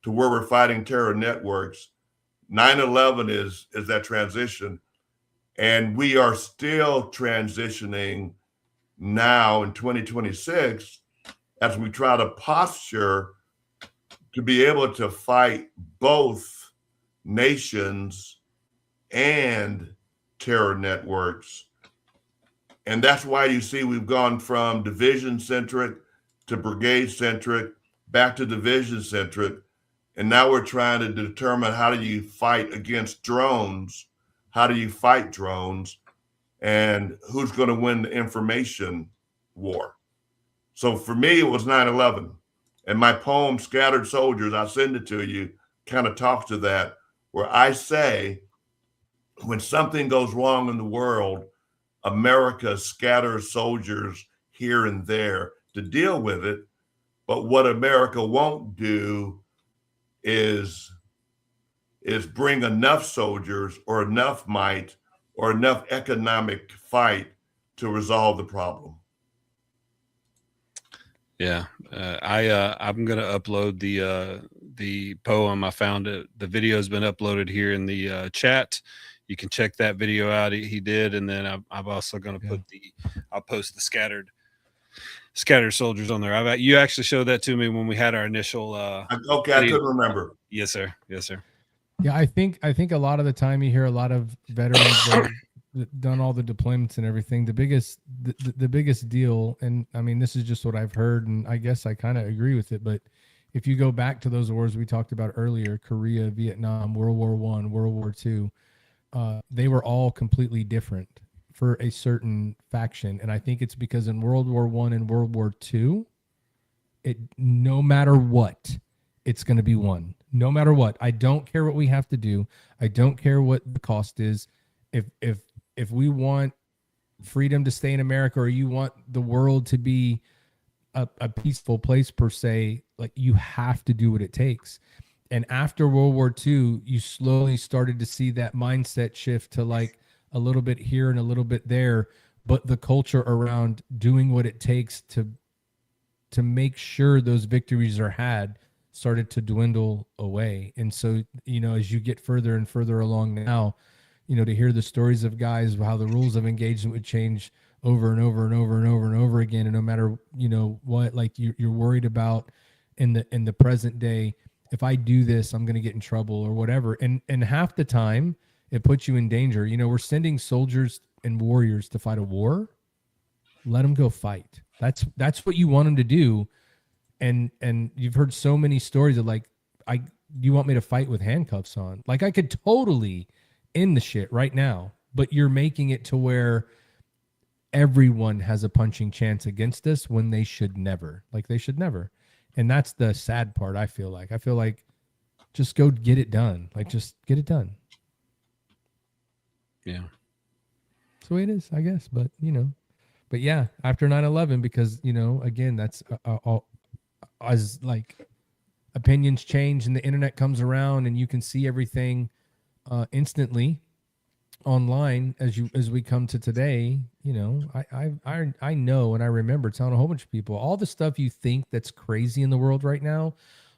to where we're fighting terror networks. 9/11 is that transition, and we are still transitioning now in 2026 as we try to posture to be able to fight both nations and terror networks. And that's why you see we've gone from division centric to brigade centric, back to division centric. And now we're trying to determine, how do you fight against drones? How do you fight drones? And who's going to win the information war? So for me, it was 9/11. And my poem, Scattered Soldiers, I'll send it to you, kind of talks to that, where I say, when something goes wrong in the world, America scatters soldiers here and there to deal with it. But what America won't do is bring enough soldiers or enough might or enough economic fight to resolve the problem. Yeah, I'm gonna upload the poem. I found it. The video has been uploaded here in the chat. You can check that video out. He did, and then I'm also gonna I'll post the scattered soldiers on there. You actually showed that to me when we had our initial. Okay, I couldn't remember. Yes, sir. Yes, sir. Yeah, I think a lot of the time you hear a lot of veterans that done all the deployments and everything. The biggest deal, and I mean, this is just what I've heard, and I guess I kind of agree with it. But if you go back to those wars we talked about earlier, Korea, Vietnam, World War I, World War II, they were all completely different for a certain faction, and I think it's because in World War I and World War II, no matter what, it's going to be won. No matter what. I don't care what we have to do. I don't care what the cost is. If we want freedom to stay in America, or you want the world to be a peaceful place per se, like, you have to do what it takes. And after World War II, you slowly started to see that mindset shift to like a little bit here and a little bit there, but the culture around doing what it takes to make sure those victories are had started to dwindle away. And so, as you get further and further along now, to hear the stories of guys, how the rules of engagement would change over and over and over and over and over again. And no matter, what, like you're worried about in the present day, if I do this, I'm going to get in trouble or whatever. And half the time it puts you in danger. We're sending soldiers and warriors to fight a war. Let them go fight. That's what you want them to do. And you've heard so many stories of like, you want me to fight with handcuffs on? Like, I could totally end the shit right now, but you're making it to where everyone has a punching chance against us when they should never. Like, they should never. And that's the sad part. I feel like just go get it done. Like, just get it done. Yeah. That's the way it is, I guess. But, but yeah, after 9/11, because, again, that's as like opinions change and the internet comes around and you can see everything instantly online as we come to today. I know, and I remember telling a whole bunch of people all the stuff you think that's crazy in the world right now,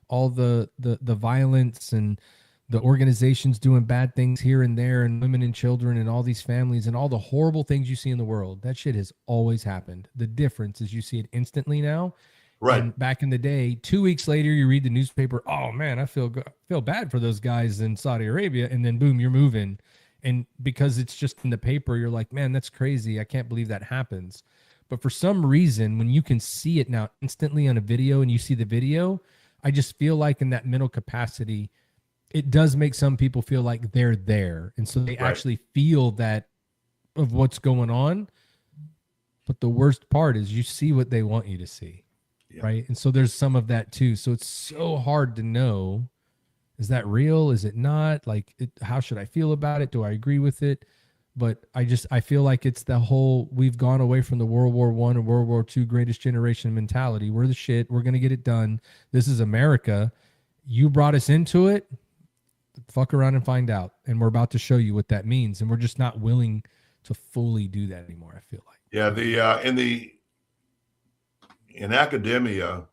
all the violence and the organizations doing bad things here and there, and women and children and all these families and all the horrible things you see in the world. That shit has always happened. The difference is you see it instantly now. Right. And back in the day, 2 weeks later, you read the newspaper. Oh man, I feel bad for those guys in Saudi Arabia, and then boom, you're moving. And because it's just in the paper, you're like, man, that's crazy. I can't believe that happens. But for some reason, when you can see it now instantly on a video, and you see the video, I just feel like in that mental capacity, it does make some people feel like they're there, and so they actually feel that of what's going on. But the worst part is you see what they want you to see. Yeah. Right. And so there's some of that too. So it's so hard to know, is that real? Is it not? Like, how should I feel about it? Do I agree with it? But I feel like it's the whole, we've gone away from the World War I and World War II greatest generation mentality. We're the shit. We're going to get it done. This is America. You brought us into it. Fuck around and find out. And we're about to show you what that means. And we're just not willing to fully do that anymore, I feel like. Yeah. In academia,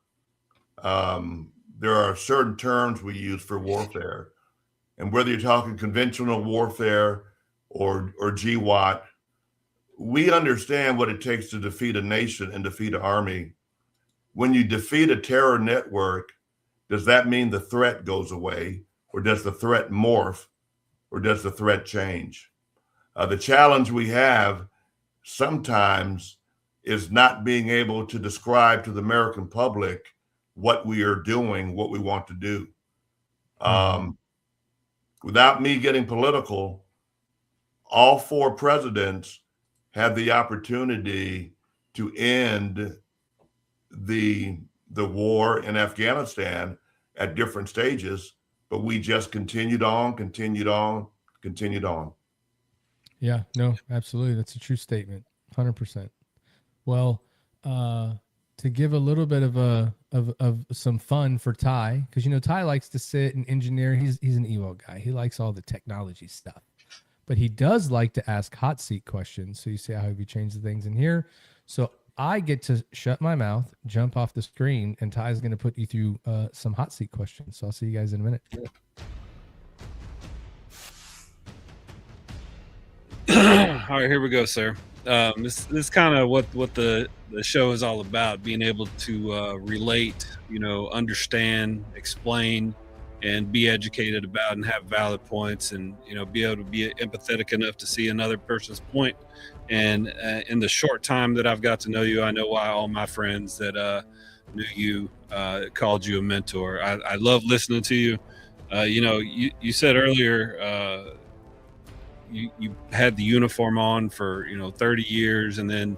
there are certain terms we use for warfare. And whether you're talking conventional warfare or GWAT, we understand what it takes to defeat a nation and defeat an army. When you defeat a terror network, does that mean the threat goes away, or does the threat morph, or does the threat change? The challenge we have sometimes is not being able to describe to the American public what we are doing, what we want to do. Without me getting political, all 4 presidents had the opportunity to end the war in Afghanistan at different stages, but we just continued on. Yeah, no, absolutely. That's a true statement. 100%. Well, to give a little bit of some fun for Ty, because Ty likes to sit and engineer. He's an EWO guy. He likes all the technology stuff, but he does like to ask hot seat questions. So you see how we change the things in here. So I get to shut my mouth, jump off the screen, and Ty's going to put you through some hot seat questions. So I'll see you guys in a minute. All right, here we go, sir. This is kind of what the show is all about, being able to relate, understand, explain, and be educated about and have valid points, and be able to be empathetic enough to see another person's point. And in the short time that I've got to know you, I know why all my friends that knew you called you a mentor. I love listening to you. You said earlier you had the uniform on for 30 years, and then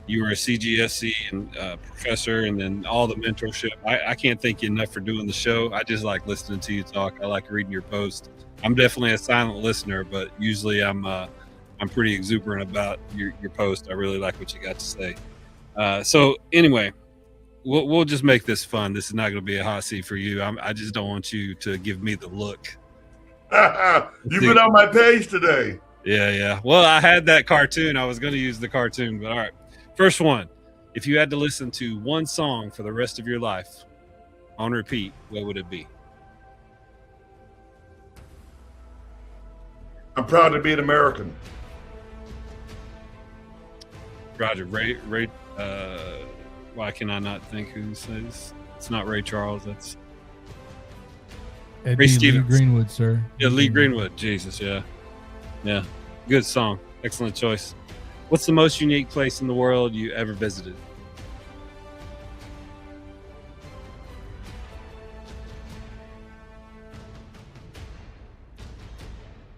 you were a CGSC and professor, and then all the mentorship. I can't thank you enough for doing the show. I just like listening to you talk. I like reading your posts. I'm definitely a silent listener, but usually I'm pretty exuberant about your post. I really like what you got to say. So anyway, we'll just make this fun. This is not going to be a hot seat for you. I just don't want you to give me the look. You've been on my page today. Yeah. Well, I had that cartoon. I was going to use the cartoon, but all right. First one. If you had to listen to one song for the rest of your life on repeat, what would it be? I'm proud to be an American. Roger. Ray. Why can I not think who says it's not Ray Charles? That's Ray Stevens. Lee Greenwood, sir. Yeah, Lee Greenwood. Jesus, yeah. Good song. Excellent choice. What's the most unique place in the world you ever visited?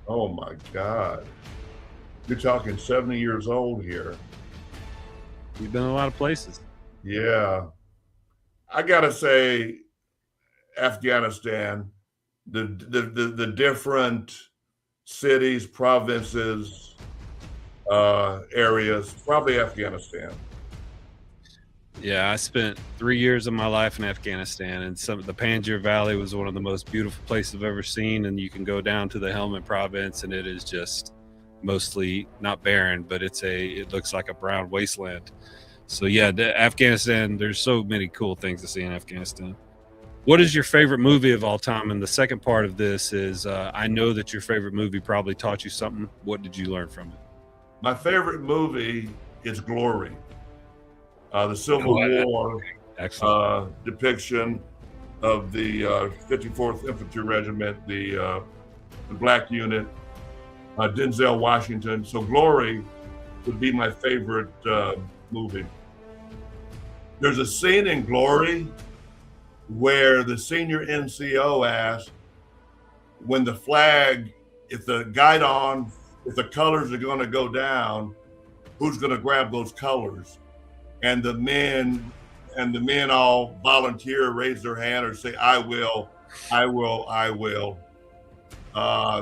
Oh my God. You're talking 70 years old here. You've been in a lot of places. Yeah. I gotta say, Afghanistan, the different cities, provinces, areas, probably Afghanistan. Yeah, I spent 3 years of my life in Afghanistan, and the Panjshir Valley was one of the most beautiful places I've ever seen. And you can go down to the Helmand province, and it is just mostly not barren, but it looks like a brown wasteland. So yeah, Afghanistan, there's so many cool things to see in Afghanistan. What is your favorite movie of all time? And the second part of this is, I know that your favorite movie probably taught you something. What did you learn from it? My favorite movie is Glory. The Civil War depiction of the 54th Infantry Regiment, the Black Unit, Denzel Washington. So Glory would be my favorite movie. There's a scene in Glory where the senior NCO asked, when the flag, if the colors are going to go down, who's going to grab those colors? And the men all volunteer, raise their hand, or say, I will.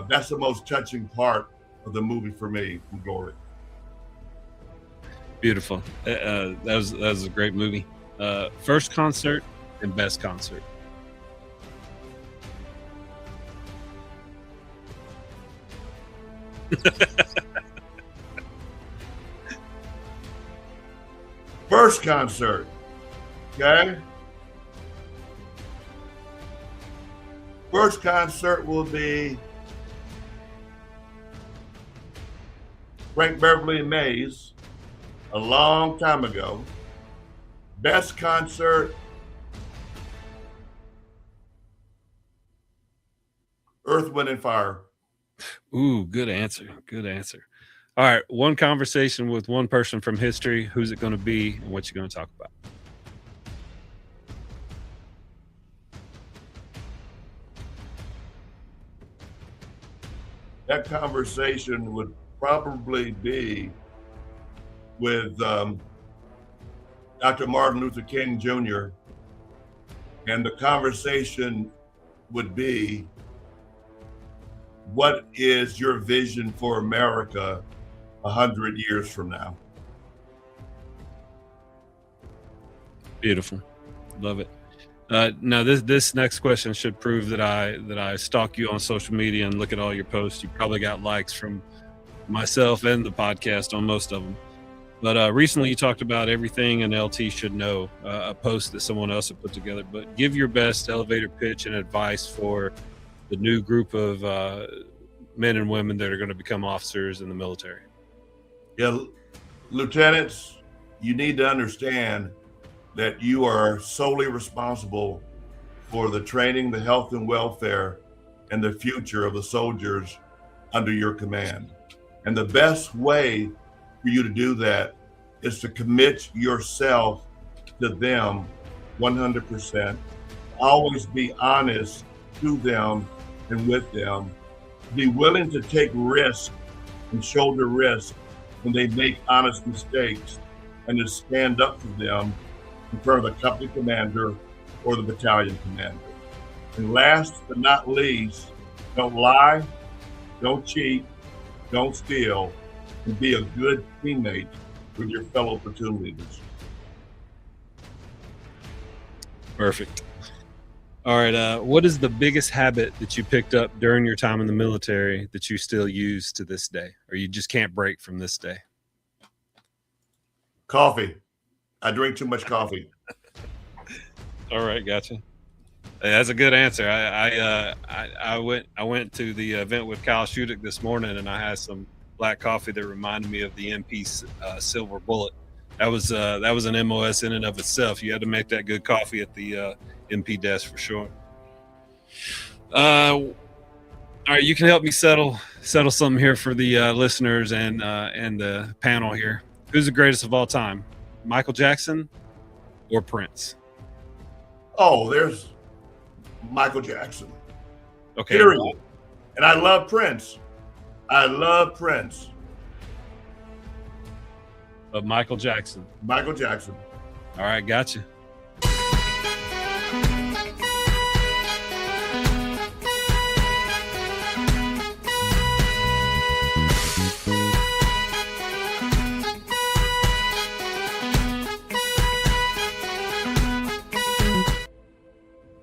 That's the most touching part of the movie for me, from Glory. Beautiful. That was a great movie. First concert and best concert. First concert, okay? First concert will be Frank Beverly Mays a long time ago. Best concert, Earth, Wind, and Fire. Ooh, good answer. Good answer. All right, one conversation with one person from history. Who's it going to be, and what you going to talk about? That conversation would probably be with Dr. Martin Luther King Jr. And the conversation would be, what is your vision for America 100 years from now? Beautiful. Love it. Now this next question should prove that I stalk you on social media and look at all your posts. You probably got likes from myself and the podcast on most of them. But recently you talked about everything an LT should know, a post that someone else had put together. But give your best elevator pitch and advice for the new group of men and women that are going to become officers in the military. Yeah, lieutenants, you need to understand that you are solely responsible for the training, the health and welfare, and the future of the soldiers under your command. And the best way for you to do that is to commit yourself to them 100%. Always be honest to them and with them. Be willing to take risk and shoulder risk when they make honest mistakes, and to stand up for them in front of the company commander or the battalion commander. And last but not least, don't lie, don't cheat, don't steal, and be a good teammate with your fellow platoon leaders. Perfect. All right. What is the biggest habit that you picked up during your time in the military that you still use to this day, or you just can't break from this day? Coffee. I drink too much coffee. All right, gotcha. Hey, that's a good answer. I went to the event with Kyle Shudik this morning, and I had some black coffee that reminded me of the MP Silver Bullet. That was an MOS in and of itself. You had to make that good coffee at the MP desk for sure. All right, you can help me settle something here for the listeners and the panel here. Who's the greatest of all time, Michael Jackson or Prince? Oh, there's Michael Jackson. Okay. Period. And I love Prince. But Michael Jackson. Michael Jackson. All right, gotcha.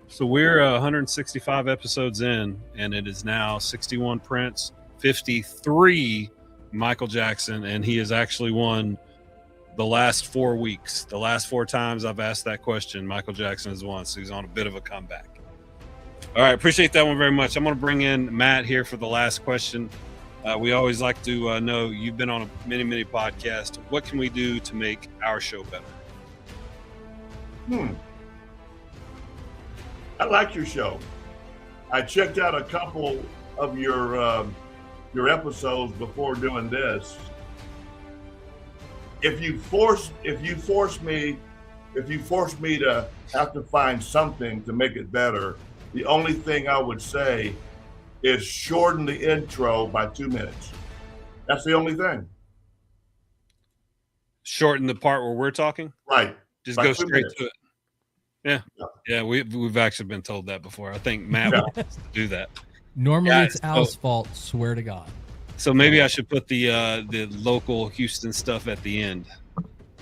So we're 165 episodes in, and it is now 61 Prince, 53 Michael Jackson, and he has actually won the last 4 weeks. The last 4 times I've asked that question, Michael Jackson has won, so he's on a bit of a comeback. All right, appreciate that one very much. I'm going to bring in Matt here for the last question. We always like to know, you've been on many podcasts. What can we do to make our show better? I like your show. I checked out a couple of your episodes before doing this. If you force me to have to find something to make it better, the only thing I would say is shorten the intro by 2 minutes. That's the only thing. Shorten the part where we're talking? Right. Just go straight to it. Yeah, we've actually been told that before. I think Matt wants to do that. Normally it's Al's fault, swear to God. So maybe I should put the local Houston stuff at the end.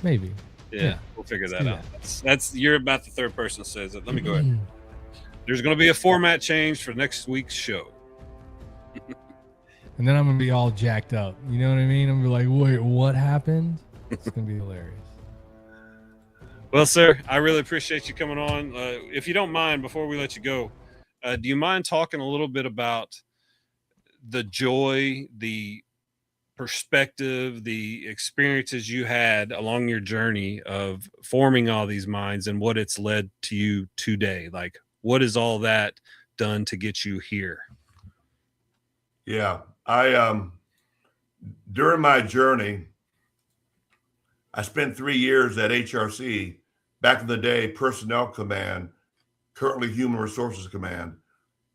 Maybe. Yeah. We'll figure that out. That's you're about the third person that says it. Let me go ahead. There's going to be a format change for next week's show. And then I'm going to be all jacked up. You know what I mean? I'm going to be like, wait, what happened? It's going to be hilarious. Well, sir, I really appreciate you coming on. If you don't mind, before we let you go, do you mind talking a little bit about the joy, the perspective, the experiences you had along your journey of forming all these minds and what it's led to you today. Like, what is all that done to get you here? Yeah, during my journey, I spent 3 years at HRC, back in the day, Personnel Command, currently Human Resources Command.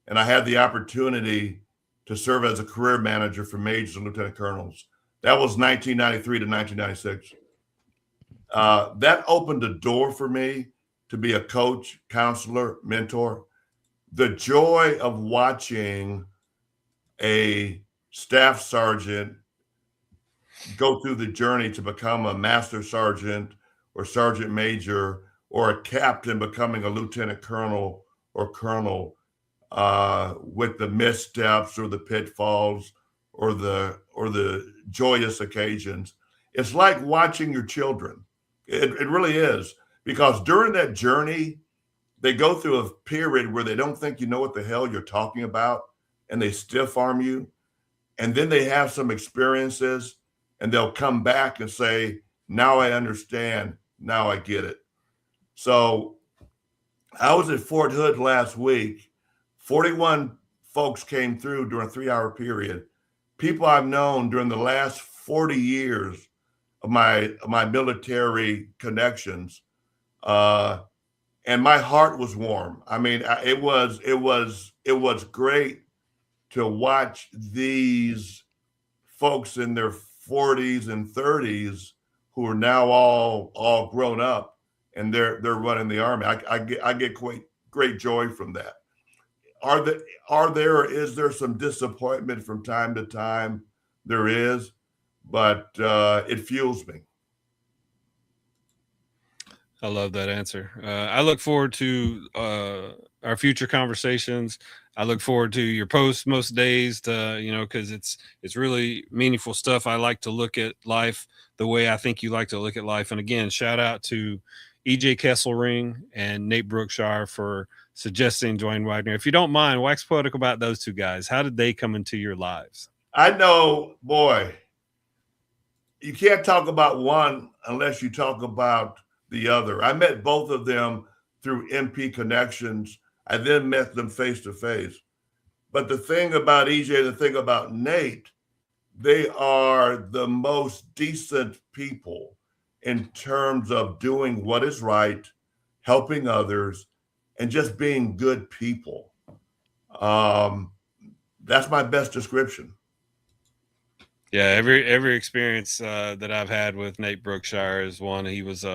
And I had the opportunity to serve as a career manager for majors and lieutenant colonels. That was 1993 to 1996. That opened a door for me to be a coach, counselor, mentor. The joy of watching a staff sergeant go through the journey to become a master sergeant or sergeant major, or a captain becoming a lieutenant colonel or colonel, with the missteps or the pitfalls or the joyous occasions. It's like watching your children. It really is, because during that journey, they go through a period where they don't think you know what the hell you're talking about, and they stiff arm you. And then they have some experiences, and they'll come back and say, now I understand. Now I get it. So I was at Fort Hood last week. 41 folks came through during a 3-hour period. People I've known during the last 40 years of my military connections. And my heart was warm. I mean, it was great to watch these folks in their 40s and 30s who are now all grown up, and they're running the Army. I get great joy from that. Is there some disappointment from time to time? There is, but it fuels me. I love that answer. I look forward to our future conversations. I look forward to your posts most days, because it's really meaningful stuff. I like to look at life the way I think you like to look at life. And again, shout out to EJ Kesselring and Nate Brookshire for suggesting Dwayne Wagner. If you don't mind, wax poetic about those two guys. How did they come into your lives? I know, boy, you can't talk about one unless you talk about the other. I met both of them through MP connections. I then met them face to face. But the thing about EJ, the thing about Nate, they are the most decent people in terms of doing what is right, helping others, and just being good people. That's my best description. Yeah, every experience that I've had with Nate Brookshire is one. He was,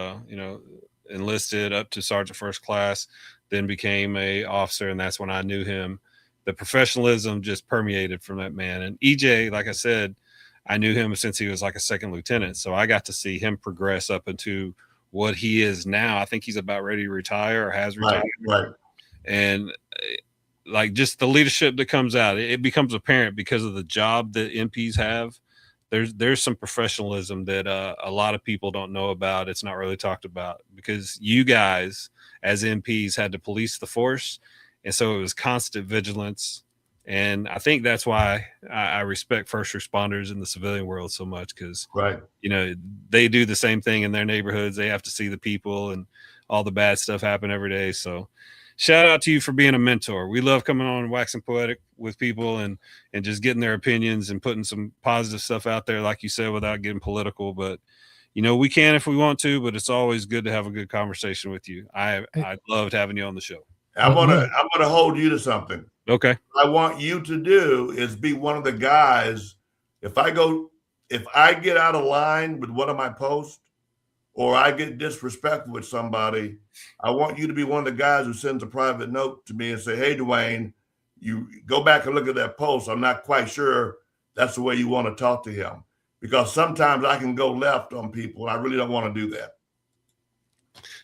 enlisted up to sergeant first class, then became a officer, and that's when I knew him. The professionalism just permeated from that man. And EJ, like I said, I knew him since he was like a second lieutenant, so I got to see him progress up into what he is now. I think he's about ready to retire or has retired. Right. And like just the leadership that comes out, it becomes apparent because of the job that MPs have. There's some professionalism that a lot of people don't know about. It's not really talked about because you guys as MPs had to police the force. And so it was constant vigilance. And I think that's why I respect first responders in the civilian world so much, because, they do the same thing in their neighborhoods. They have to see the people and all the bad stuff happen every day. So shout out to you for being a mentor. We love coming on and waxing poetic with people and just getting their opinions and putting some positive stuff out there, like you said, without getting political. But, we can if we want to, but it's always good to have a good conversation with you. I loved having you on the show. I'm gonna hold you to something. Okay. What I want you to do is be one of the guys. If I get out of line with one of my posts, or I get disrespectful with somebody, I want you to be one of the guys who sends a private note to me and say, hey, Dwayne, you go back and look at that post. I'm not quite sure that's the way you want to talk to him, because sometimes I can go left on people, and I really don't want to do that.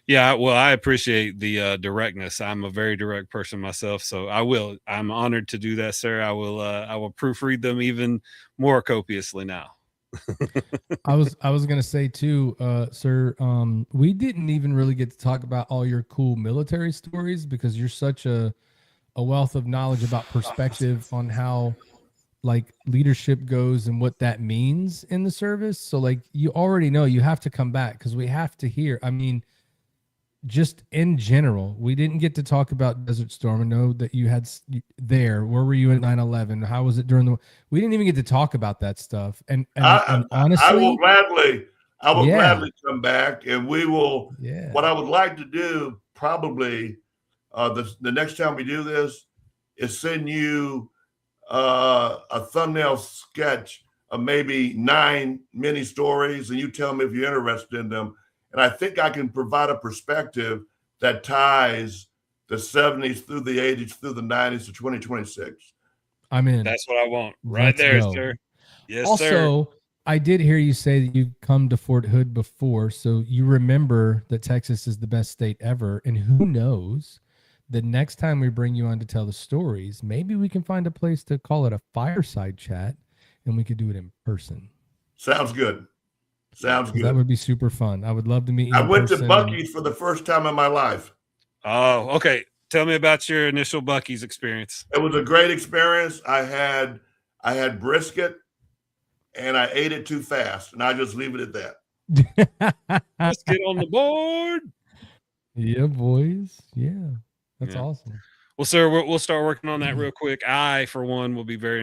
Yeah, well, I appreciate the directness. I'm a very direct person myself, so I'm honored to do that, sir. I will proofread them even more copiously now. I was going to say too, sir, we didn't even really get to talk about all your cool military stories, because you're such a wealth of knowledge about perspective on how like leadership goes and what that means in the service. So like you already know you have to come back because we have to hear. I mean, just in general, we didn't get to talk about Desert Storm. I know that you had there. Where were you at 9/11? How was it during the? We didn't even get to talk about that stuff. And honestly, I will gladly Yeah. come back, and we will. Yeah. What I would like to do probably the next time we do this is send you a thumbnail sketch of maybe 9 mini stories, and you tell me if you're interested in them. And I think I can provide a perspective that ties the 70s through the 80s through the 90s to 2026. I'm in. That's what I want. Right Let's there, go. sir. Yes, also, sir. I did hear you say that you've come to Fort Hood before, so you remember that Texas is the best state ever. And who knows, the next time we bring you on to tell the stories, maybe we can find a place to call it a fireside chat, and we could do it in person. Sounds good. Sounds good. That would be super fun. I would love to meet you. I went to Buc-ee's for the first time in my life. Oh, okay. Tell me about your initial Buc-ee's experience. It was a great experience. I had brisket, and I ate it too fast, and I just leave it at that. Let's get on the board. Yeah, boys. Yeah, that's awesome. Well, sir, we'll start working on that real quick. I, for one, will be very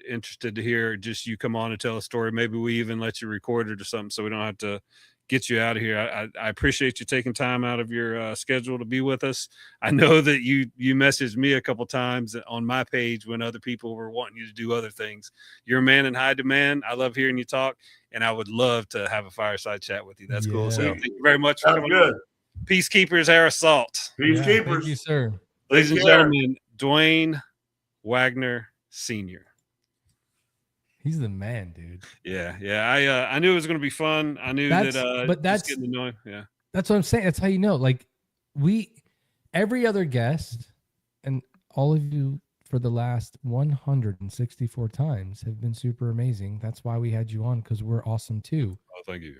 interested to hear just you come on and tell a story. Maybe we even let you record it or something, so we don't have to get you out of here. I appreciate you taking time out of your schedule to be with us. I know that you messaged me a couple times on my page when other people were wanting you to do other things. You're a man in high demand. I love hearing you talk, and I would love to have a fireside chat with you. That's cool. So thank you very much for coming on. Peacekeepers, air assault. Peacekeepers. Thank you, sir. Ladies and gentlemen, Dwayne Wagner Sr. He's the man, dude. Yeah. I knew it was going to be fun. I knew but that's getting annoying. Yeah, that's what I'm saying. That's how you know. Like every other guest, and all of you for the last 164 times have been super amazing. That's why we had you on, because we're awesome too. Oh, thank you.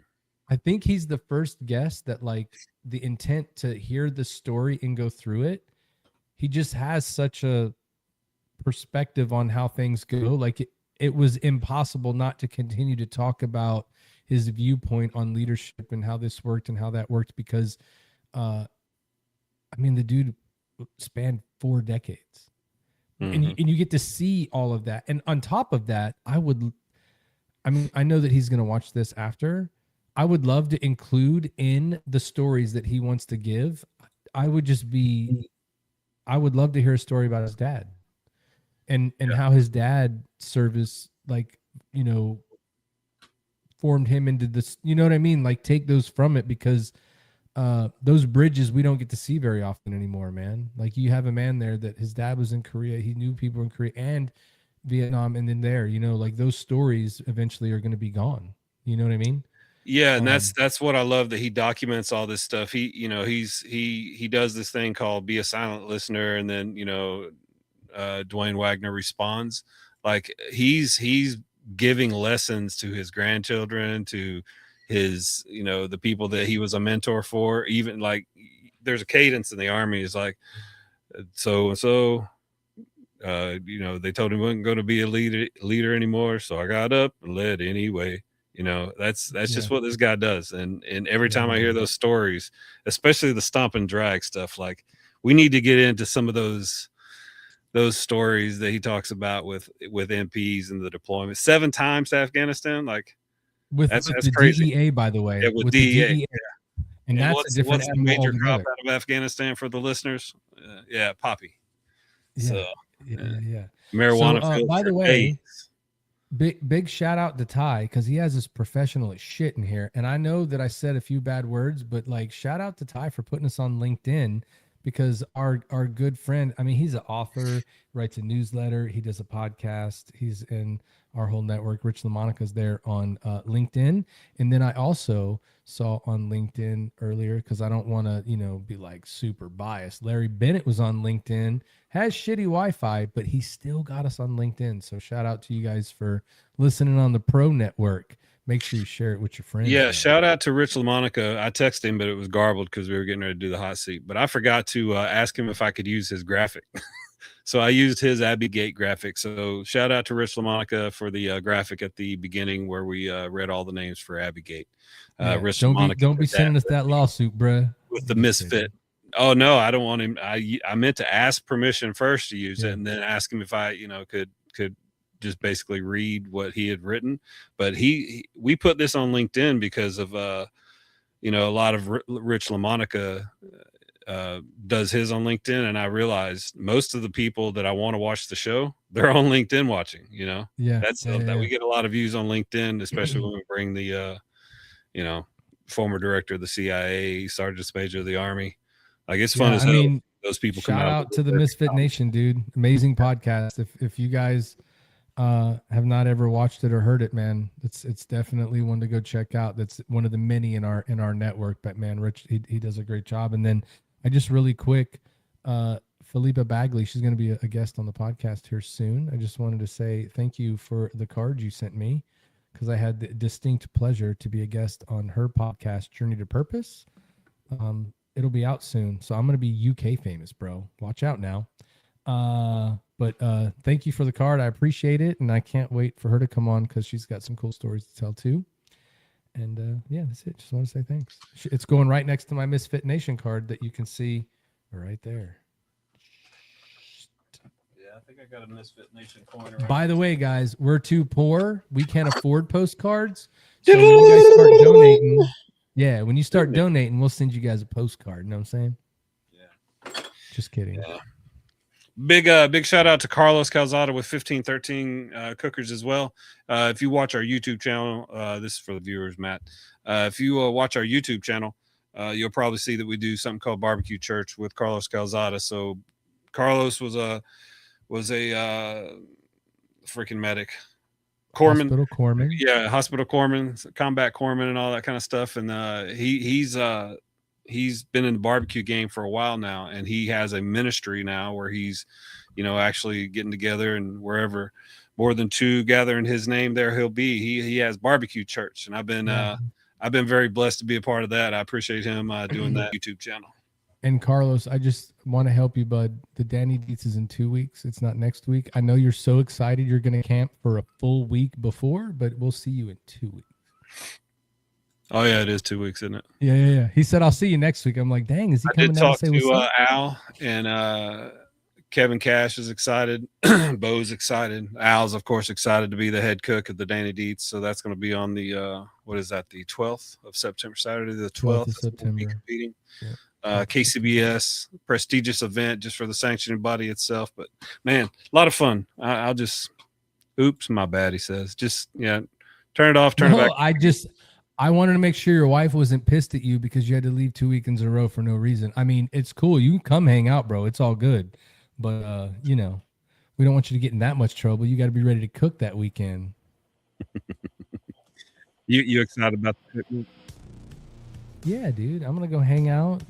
I think he's the first guest that like the intent to hear the story and go through it. He just has such a perspective on how things go. Like it was impossible not to continue to talk about his viewpoint on leadership and how this worked and how that worked, because I mean, the dude spanned 4 decades. And you get to see all of that. And on top of that, I know that he's going to watch this after. I would love to include in the stories that he wants to give. I would love to hear a story about his dad and how his dad service, like, formed him into this, you know what I mean? Like, take those from it, because those bridges we don't get to see very often anymore, man. Like, you have a man there that his dad was in Korea. He knew people in Korea and Vietnam, and then there, like those stories eventually are going to be gone. You know what I mean? Yeah, and that's what I love, that he documents all this stuff. He does this thing called Be a Silent Listener, and then Dwayne Wagner responds. Like he's giving lessons to his grandchildren, to his the people that he was a mentor for. Even like there's a cadence in the Army, is like so and so. They told him he wasn't going to be a leader anymore, so I got up and led anyway. That's just what this guy does. And every time I hear those stories, especially the stomp and drag stuff, like we need to get into some of those stories that he talks about with MPs and the deployment. 7 times to Afghanistan, like that's the crazy. DEA, by the way. Yeah, with DEA. The DEA. Yeah. And that's what's a different the major crop altogether. out of Afghanistan for the listeners? Poppy. Yeah. So, marijuana. So, by the way, big shout out to Ty, because he has this professional as shit in here. And I know that I said a few bad words, but like, shout out to Ty for putting us on LinkedIn, because our good friend, I mean, he's an author, writes a newsletter, he does a podcast, he's in our whole network. Rich LaMonica's there on LinkedIn. And then I also saw on LinkedIn earlier, because I don't want to, be like super biased, Larry Bennett was on LinkedIn, has shitty Wi-Fi, but he still got us on LinkedIn. So shout out to you guys for listening on the Pro Network. Make sure you share it with your friends. Yeah, shout out to Rich LaMonica. I texted him, but it was garbled because we were getting ready to do the hot seat. But I forgot to ask him if I could use his graphic. So I used his Abbey Gate graphic. So shout out to Rich LaMonica for the graphic at the beginning where we read all the names for Abbey Gate. Rich LaMonica don't be sending us that lawsuit, bruh. With the misfit. Oh no, I don't want him. I meant to ask permission first to use it, and then ask him if I, could just basically read what he had written. But we put this on LinkedIn because of a lot of Rich LaMonica does his on LinkedIn, and I realized most of the people that I want to watch the show, they're on LinkedIn watching. We get a lot of views on LinkedIn, especially when we bring the former director of the CIA, Sergeant Major of the Army. Like, it's fun as hell. Those people come out. Shout out to the Misfit Nation, dude. Amazing podcast. If you guys have not ever watched it or heard it, man, it's definitely one to go check out. That's one of the many in our network. But man, Rich, he does a great job. And then I just really quick, Philippa Bagley, she's going to be a guest on the podcast here soon. I just wanted to say thank you for the card you sent me, because I had the distinct pleasure to be a guest on her podcast, Journey to Purpose. It'll be out soon, so I'm going to be UK famous, bro. Watch out now. But thank you for the card. I appreciate it, and I can't wait for her to come on because she's got some cool stories to tell too. And that's it. Just want to say thanks. It's going right next to my Misfit Nation card that you can see right there. Yeah, I think I got a Misfit Nation coin. By the way, guys, we're too poor. We can't afford postcards. So when you guys start donating, when you start donating, we'll send you guys a postcard. You know what I'm saying? Yeah. Just kidding. Yeah. Big shout out to Carlos Calzada with 1513 cookers as well. If you watch our YouTube channel, this is for the viewers, Matt. If you watch our YouTube channel, you'll probably see that we do something called Barbecue Church with Carlos Calzada. So Carlos was a freaking medic. Corpsman. Hospital corpsman. Yeah, hospital corpsman, combat corpsman, and all that kind of stuff. And he's been in the barbecue game for a while now, and he has a ministry now where he's, actually getting together, and wherever more than two gather in his name, there he'll be. He has Barbecue Church, and I've been very blessed to be a part of that. I appreciate him doing that YouTube channel. And Carlos, I just want to help you, bud. The Danny Dietz is in 2 weeks. It's not next week. I know you're so excited you're going to camp for a full week before, but we'll see you in 2 weeks. Oh, yeah, it is 2 weeks, isn't it? Yeah. He said, I'll see you next week. I'm like, dang, is he coming down to say what's up? Al, and Kevin Cash is excited. Bo's excited. Al's, of course, excited to be the head cook of the Danny Dietz. So that's going to be on the, the 12th of September, Saturday the 12th of September. We'll be competing. Yeah. KCBS, prestigious event just for the sanctioning body itself. But, man, a lot of fun. I'll just, oops, my bad, he says. Just, turn it off, turn it back. I wanted to make sure your wife wasn't pissed at you because you had to leave 2 weekends in a row for no reason. I mean, it's cool. You can come hang out, bro. It's all good. But, we don't want you to get in that much trouble. You got to be ready to cook that weekend. You excited about the picnic? Yeah, dude. I'm going to go hang out,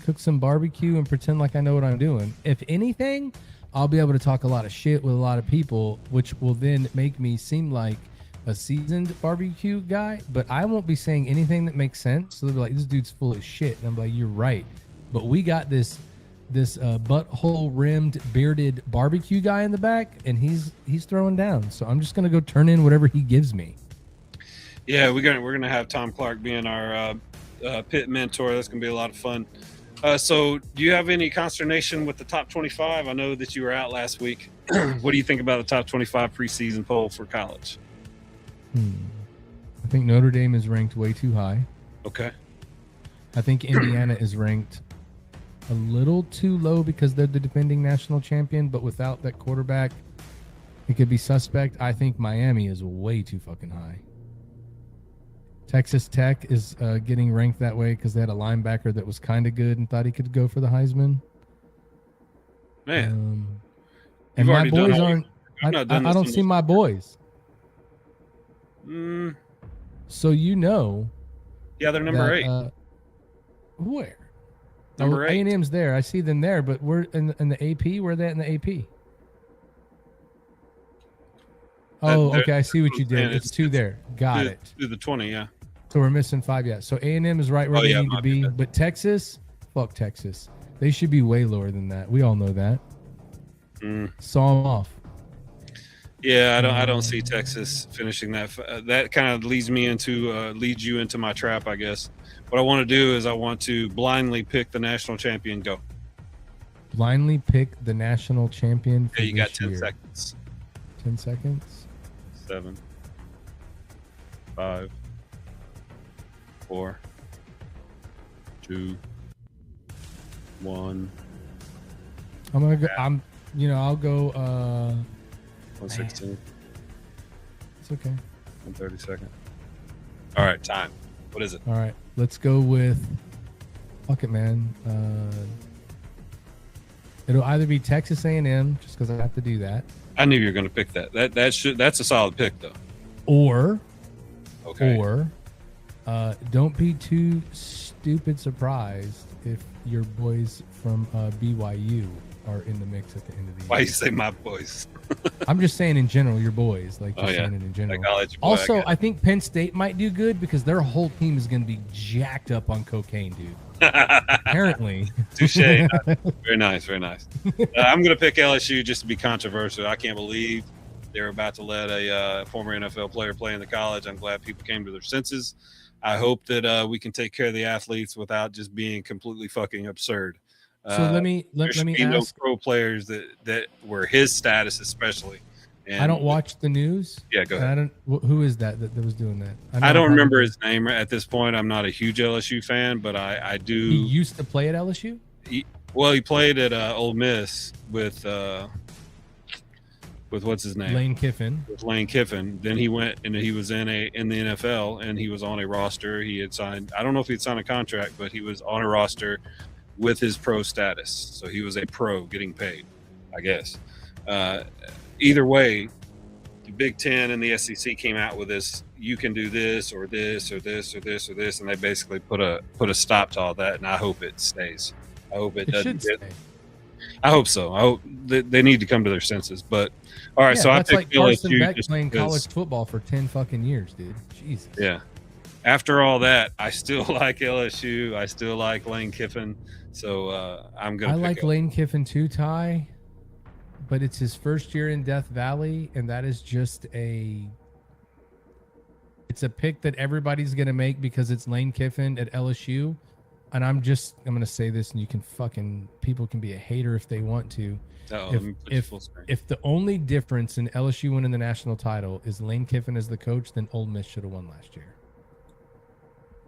cook some barbecue, and pretend like I know what I'm doing. If anything, I'll be able to talk a lot of shit with a lot of people, which will then make me seem like a seasoned barbecue guy, but I won't be saying anything that makes sense. So they'll be like, this dude's full of shit. And I'm like, you're right. But we got this butthole rimmed bearded barbecue guy in the back, and he's throwing down. So I'm just going to go turn in whatever he gives me. Yeah, we're gonna have Tom Clark being our pit mentor. That's going to be a lot of fun. So do you have any consternation with the top 25? I know that you were out last week. What do you think about the top 25 preseason poll for college? I think Notre Dame is ranked way too high. Okay. I think Indiana is ranked a little too low because they're the defending national champion, but without that quarterback, it could be suspect. I think Miami is way too fucking high. Texas Tech is getting ranked that way because they had a linebacker that was kind of good and thought he could go for the Heisman. Man. And my boys aren't. I don't see my boys. So yeah, they're number 8. Where? Number 8. A&M's there. I see them there, but we're in the AP. Where are they in the AP? Oh, okay. I see what you did. It's 2 there. Got it. To the 20, yeah. So we're missing 5 yet. So A&M is right where they need to be. But Texas, fuck Texas. They should be way lower than that. We all know that. Saw them off. Yeah, I don't see Texas finishing that. That kind of leads you into my trap, I guess. What I want to do is I want to blindly pick the national champion. Go. Blindly pick the national champion for Yeah, you got this 10 year. seconds. 10 seconds. 7, 5, 4, 2, 1. I'm gonna go. I'll go. 116. It's okay. 132nd. All right, time. What is it? All right, let's go with. Fuck it, man. It'll either be Texas A&M, just because I have to do that, I knew you were going to pick that. That's a solid pick, though. or Okay. don't be too stupid surprised if your boys from BYU are in the mix at the end of the year. Why you say my boys? I'm just saying in general, your boys, like just Oh, yeah. saying it in general. Like, I'll let you boy, Also, I I think Penn State might do good because their whole team is going to be jacked up on cocaine, dude. Apparently. Touche. Very nice, very nice. I'm going to pick LSU just to be controversial. I can't believe they were about to let a former NFL player play in the college. I'm glad people came to their senses. I hope that we can take care of the athletes without just being completely fucking absurd. So let me ask. No pro players that were his status, especially. And I don't watch the news. Yeah, go ahead. Who is that was doing that? I don't remember his name at this point. I'm not a huge LSU fan, but I do. He used to play at LSU. He played at Ole Miss with what's his name? Lane Kiffin. With Lane Kiffin. Then he went and he was in the NFL and he was on a roster. He had signed. I don't know if he'd signed a contract, but he was on a roster with his pro status. So he was a pro getting paid, I guess. Either way, the Big Ten and the SEC came out with this, you can do this or this or this or this or this, and they basically put a stop to all that, and I hope it stays. I hope it doesn't should get, stay. I hope so. I hope they need to come to their senses. But all right, Yeah, so I that's picked like Carson LSU Beck just playing because- college football for 10 fucking years, dude. Jesus. Yeah. After all that, I still like LSU. I still like Lane Kiffin. So I'm going I to like pick Lane Kiffin too, Ty, but it's his first year in Death Valley, and that is just it's a pick that everybody's going to make because it's Lane Kiffin at LSU. And I'm going to say this, and people can be a hater if they want to. If the only difference in LSU winning the national title is Lane Kiffin as the coach, then Ole Miss should have won last year.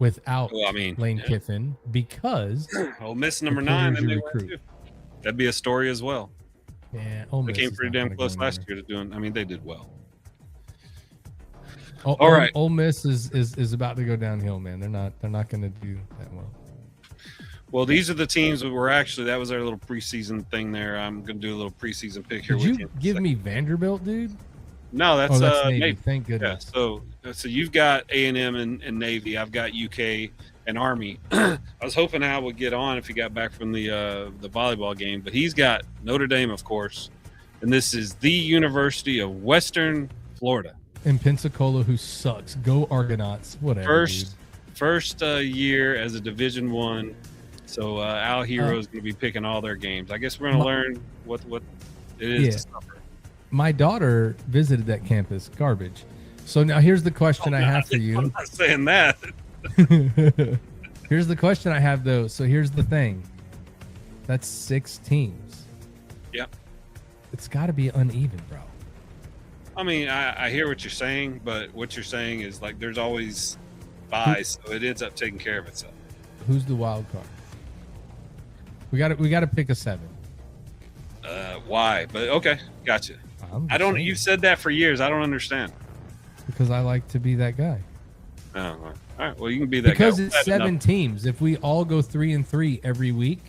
Without Lane Kiffin, because Ole Miss number 9, and they won recruit. too. That'd be a story as well. Yeah, Ole They Miss came is pretty not damn gonna close go last anywhere. year to doing. I mean, they did well. All right. Ole Miss is about to go downhill, man. They're not going to do that well. Well, these are the teams that were that was our little preseason thing there. I'm going to do a little preseason pick here Did with you give me Vanderbilt, dude? No, that's Navy. Navy. Thank Yeah, goodness. so you've got A&M and Navy. I've got UK and Army. I was hoping Al would get on if he got back from the volleyball game, but he's got Notre Dame, of course, and this is the University of Western Florida. And Pensacola, who sucks. Go Argonauts. Whatever. First year as a Division I. So Al Hero is going to be picking all their games. I guess we're going to learn what it is to suffer. My daughter visited that campus. Garbage. So now here's the question I have for you. I'm not saying that. Here's the question I have, though. So here's the thing. That's 6 teams. Yep. It's got to be uneven, bro. I mean, I hear what you're saying, but what you're saying is like there's always buys, so it ends up taking care of itself. Who's the wild card? We got to pick a 7. Why? But okay, gotcha. I don't. You've said that for years. I don't understand. Because I like to be that guy. Oh, all right. Well, you can be that because guy. It's 7 teams. If we all go 3-3 every week,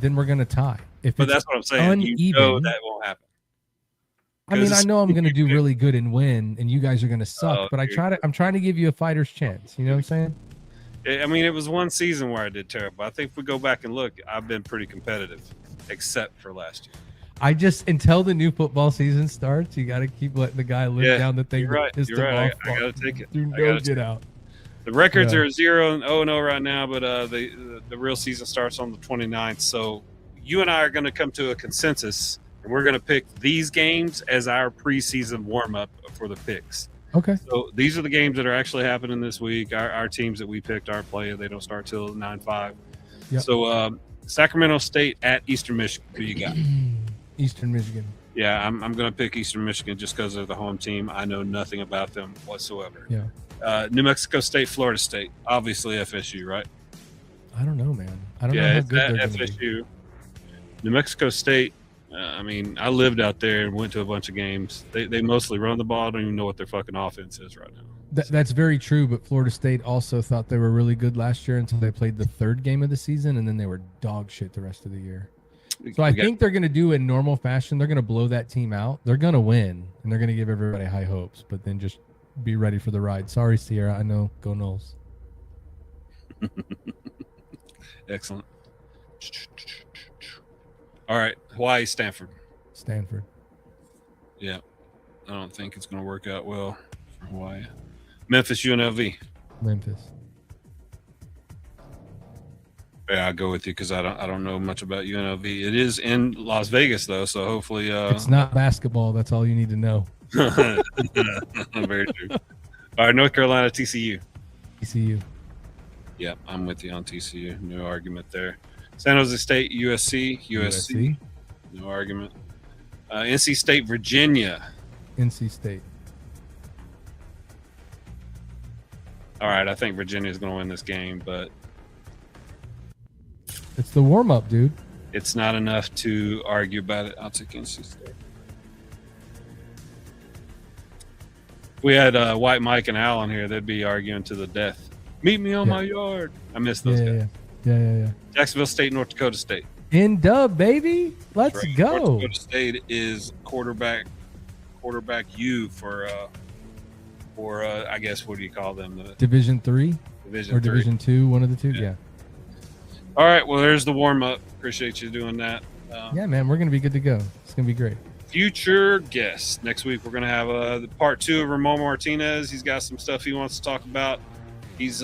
then we're gonna tie. But that's what I'm saying. Uneven, you know that won't happen. I mean, I know I'm gonna do really good and win, and you guys are gonna suck. But I'm trying to give you a fighter's chance. You know what I'm saying? I mean, it was one season where I did terrible. I think if we go back and look, I've been pretty competitive, except for last year. Until the new football season starts, you got to keep letting the guy live down the thing. You're right. I got to take it. Get out. The records are 0-0 right now, but the real season starts on the 29th. So you and I are going to come to a consensus, and we're going to pick these games as our preseason warm-up for the picks. Okay. So these are the games that are actually happening this week. Our teams that we picked aren't playing. They don't start till 9/5. Yep. So Sacramento State at Eastern Michigan. Who you got? Eastern Michigan. Yeah, I'm going to pick Eastern Michigan just because they're the home team. I know nothing about them whatsoever. Yeah. New Mexico State, Florida State. Obviously FSU, right? I don't know, man. I don't know how it's good at they're going to be. FSU. New Mexico State. I lived out there and went to a bunch of games. They mostly run the ball. I don't even know what their fucking offense is right now. That's very true, but Florida State also thought they were really good last year until they played the third game of the season, and then they were dog shit the rest of the year. So I think they're going to do in normal fashion. They're going to blow that team out. They're going to win, and they're going to give everybody high hopes, but then just be ready for the ride. Sorry, Sierra. I know. Go Noles. Excellent. All right, Hawaii, Stanford. Stanford. Yeah, I don't think it's going to work out well for Hawaii. Memphis, UNLV. Memphis. Yeah, I'll go with you because I don't know much about UNLV. It is in Las Vegas though, so hopefully it's not basketball. That's all you need to know. Very true. All right, North Carolina, TCU. TCU. Yep, I'm with you on TCU. No argument there. San Jose State, USC. No argument. NC State, Virginia. NC State. All right, I think Virginia is going to win this game, but it's the warm-up, dude. It's not enough to argue about it. I'll take NC State. If we had White Mike and Al on here, they'd be arguing to the death. Meet me on my yard. I miss those guys. Yeah. Jacksonville State, North Dakota State. In dub, baby. Let's go. North Dakota State is quarterback U for I guess, what do you call them? Division 3 Division or 3. Division 2, one of the two. Yeah. All right. Well, there's the warm up. Appreciate you doing that. Yeah, man, we're gonna be good to go. It's gonna be great. Future guests. Next week we're gonna have part 2 of Ramon Martinez. He's got some stuff he wants to talk about. He's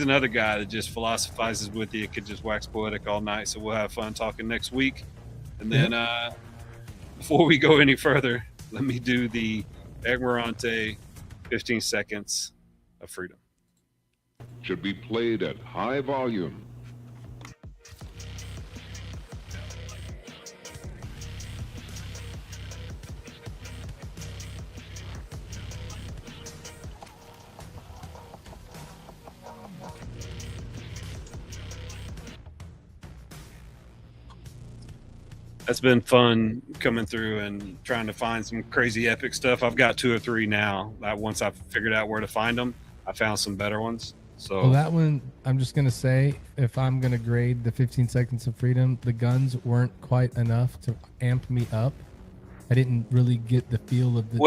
another guy that just philosophizes with you. It could just wax poetic all night. So we'll have fun talking next week. And then before we go any further, let me do the Egmarante 15 seconds of freedom. Should be played at high volume. That's been fun coming through and trying to find some crazy epic stuff. I've got 2 or 3 now. Once I've figured out where to find them, I found some better ones. So well, that one, I'm just going to say, if I'm going to grade the 15 seconds of freedom, the guns weren't quite enough to amp me up. I didn't really get the feel of the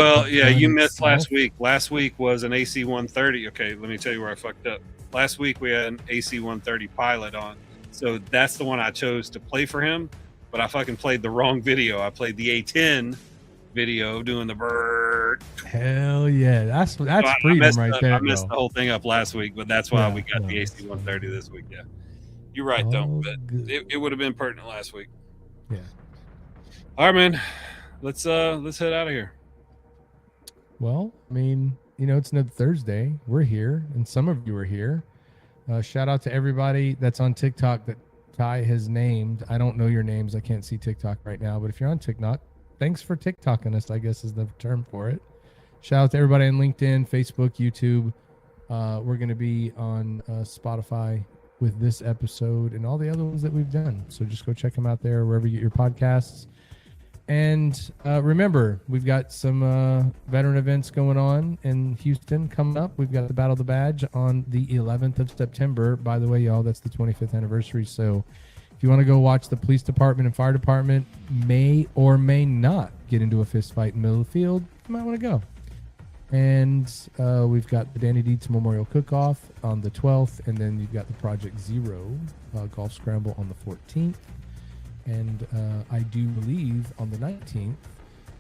you missed itself. last week. Last week was an AC 130. Okay, let me tell you where I fucked up. Last week we had an AC 130 pilot on. So that's the one I chose to play for him. But I fucking played the wrong video. I played the A10 video doing the bird. Hell yeah. That's freedom right there. I messed the whole thing up last week, but that's why we got the AC 130 this week. Yeah. You're right, though. But it would have been pertinent last week. Yeah. All right, man. Let's head out of here. Well, I mean, it's another Thursday. We're here, and some of you are here. Shout out to everybody that's on TikTok that Ty has named. I don't know your names. I can't see TikTok right now, but if you're on TikTok, thanks for TikToking us, I guess is the term for it. Shout out to everybody on LinkedIn, Facebook, YouTube. We're going to be on Spotify with this episode and all the other ones that we've done. So just go check them out there wherever you get your podcasts. And remember, we've got some veteran events going on in Houston coming up. We've got the Battle of the Badge on the 11th of September. By the way, y'all, that's the 25th anniversary. So if you want to go watch the police department and fire department may or may not get into a fist fight in the middle of the field, you might want to go. And we've got the Danny Dietz Memorial Cook-Off on the 12th. And then you've got the Project Zero Golf Scramble on the 14th. And I do believe on the 19th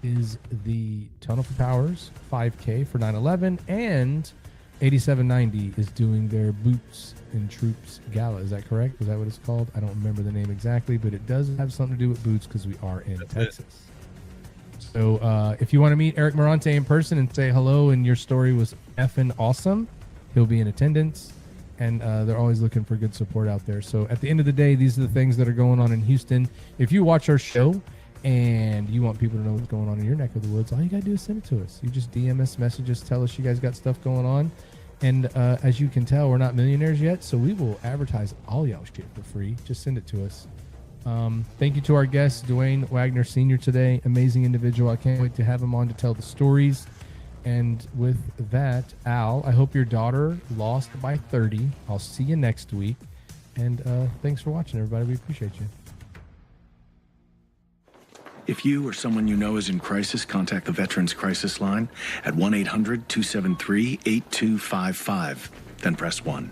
is the Tunnel for Towers 5K for 9/11 and 8790 is doing their Boots and Troops Gala. Is that correct? Is that what it's called? I don't remember the name exactly, but it does have something to do with boots because we are in Texas. So if you want to meet Eric Morante in person and say hello and your story was effing awesome, he'll be in attendance. And they're always looking for good support out there. So at the end of the day, these are the things that are going on in Houston. If you watch our show and you want people to know what's going on in your neck of the woods, all you got to do is send it to us. You just DM us, message us, tell us you guys got stuff going on. And as you can tell, we're not millionaires yet, so we will advertise all y'all shit for free. Just send it to us. Thank you to our guest, Dwayne Wagner Sr. today. Amazing individual. I can't wait to have him on to tell the stories. And with that, Al, I hope your daughter lost by 30. I'll see you next week. And thanks for watching, everybody. We appreciate you. If you or someone you know is in crisis, contact the Veterans Crisis Line at 1-800-273-8255. Then press 1.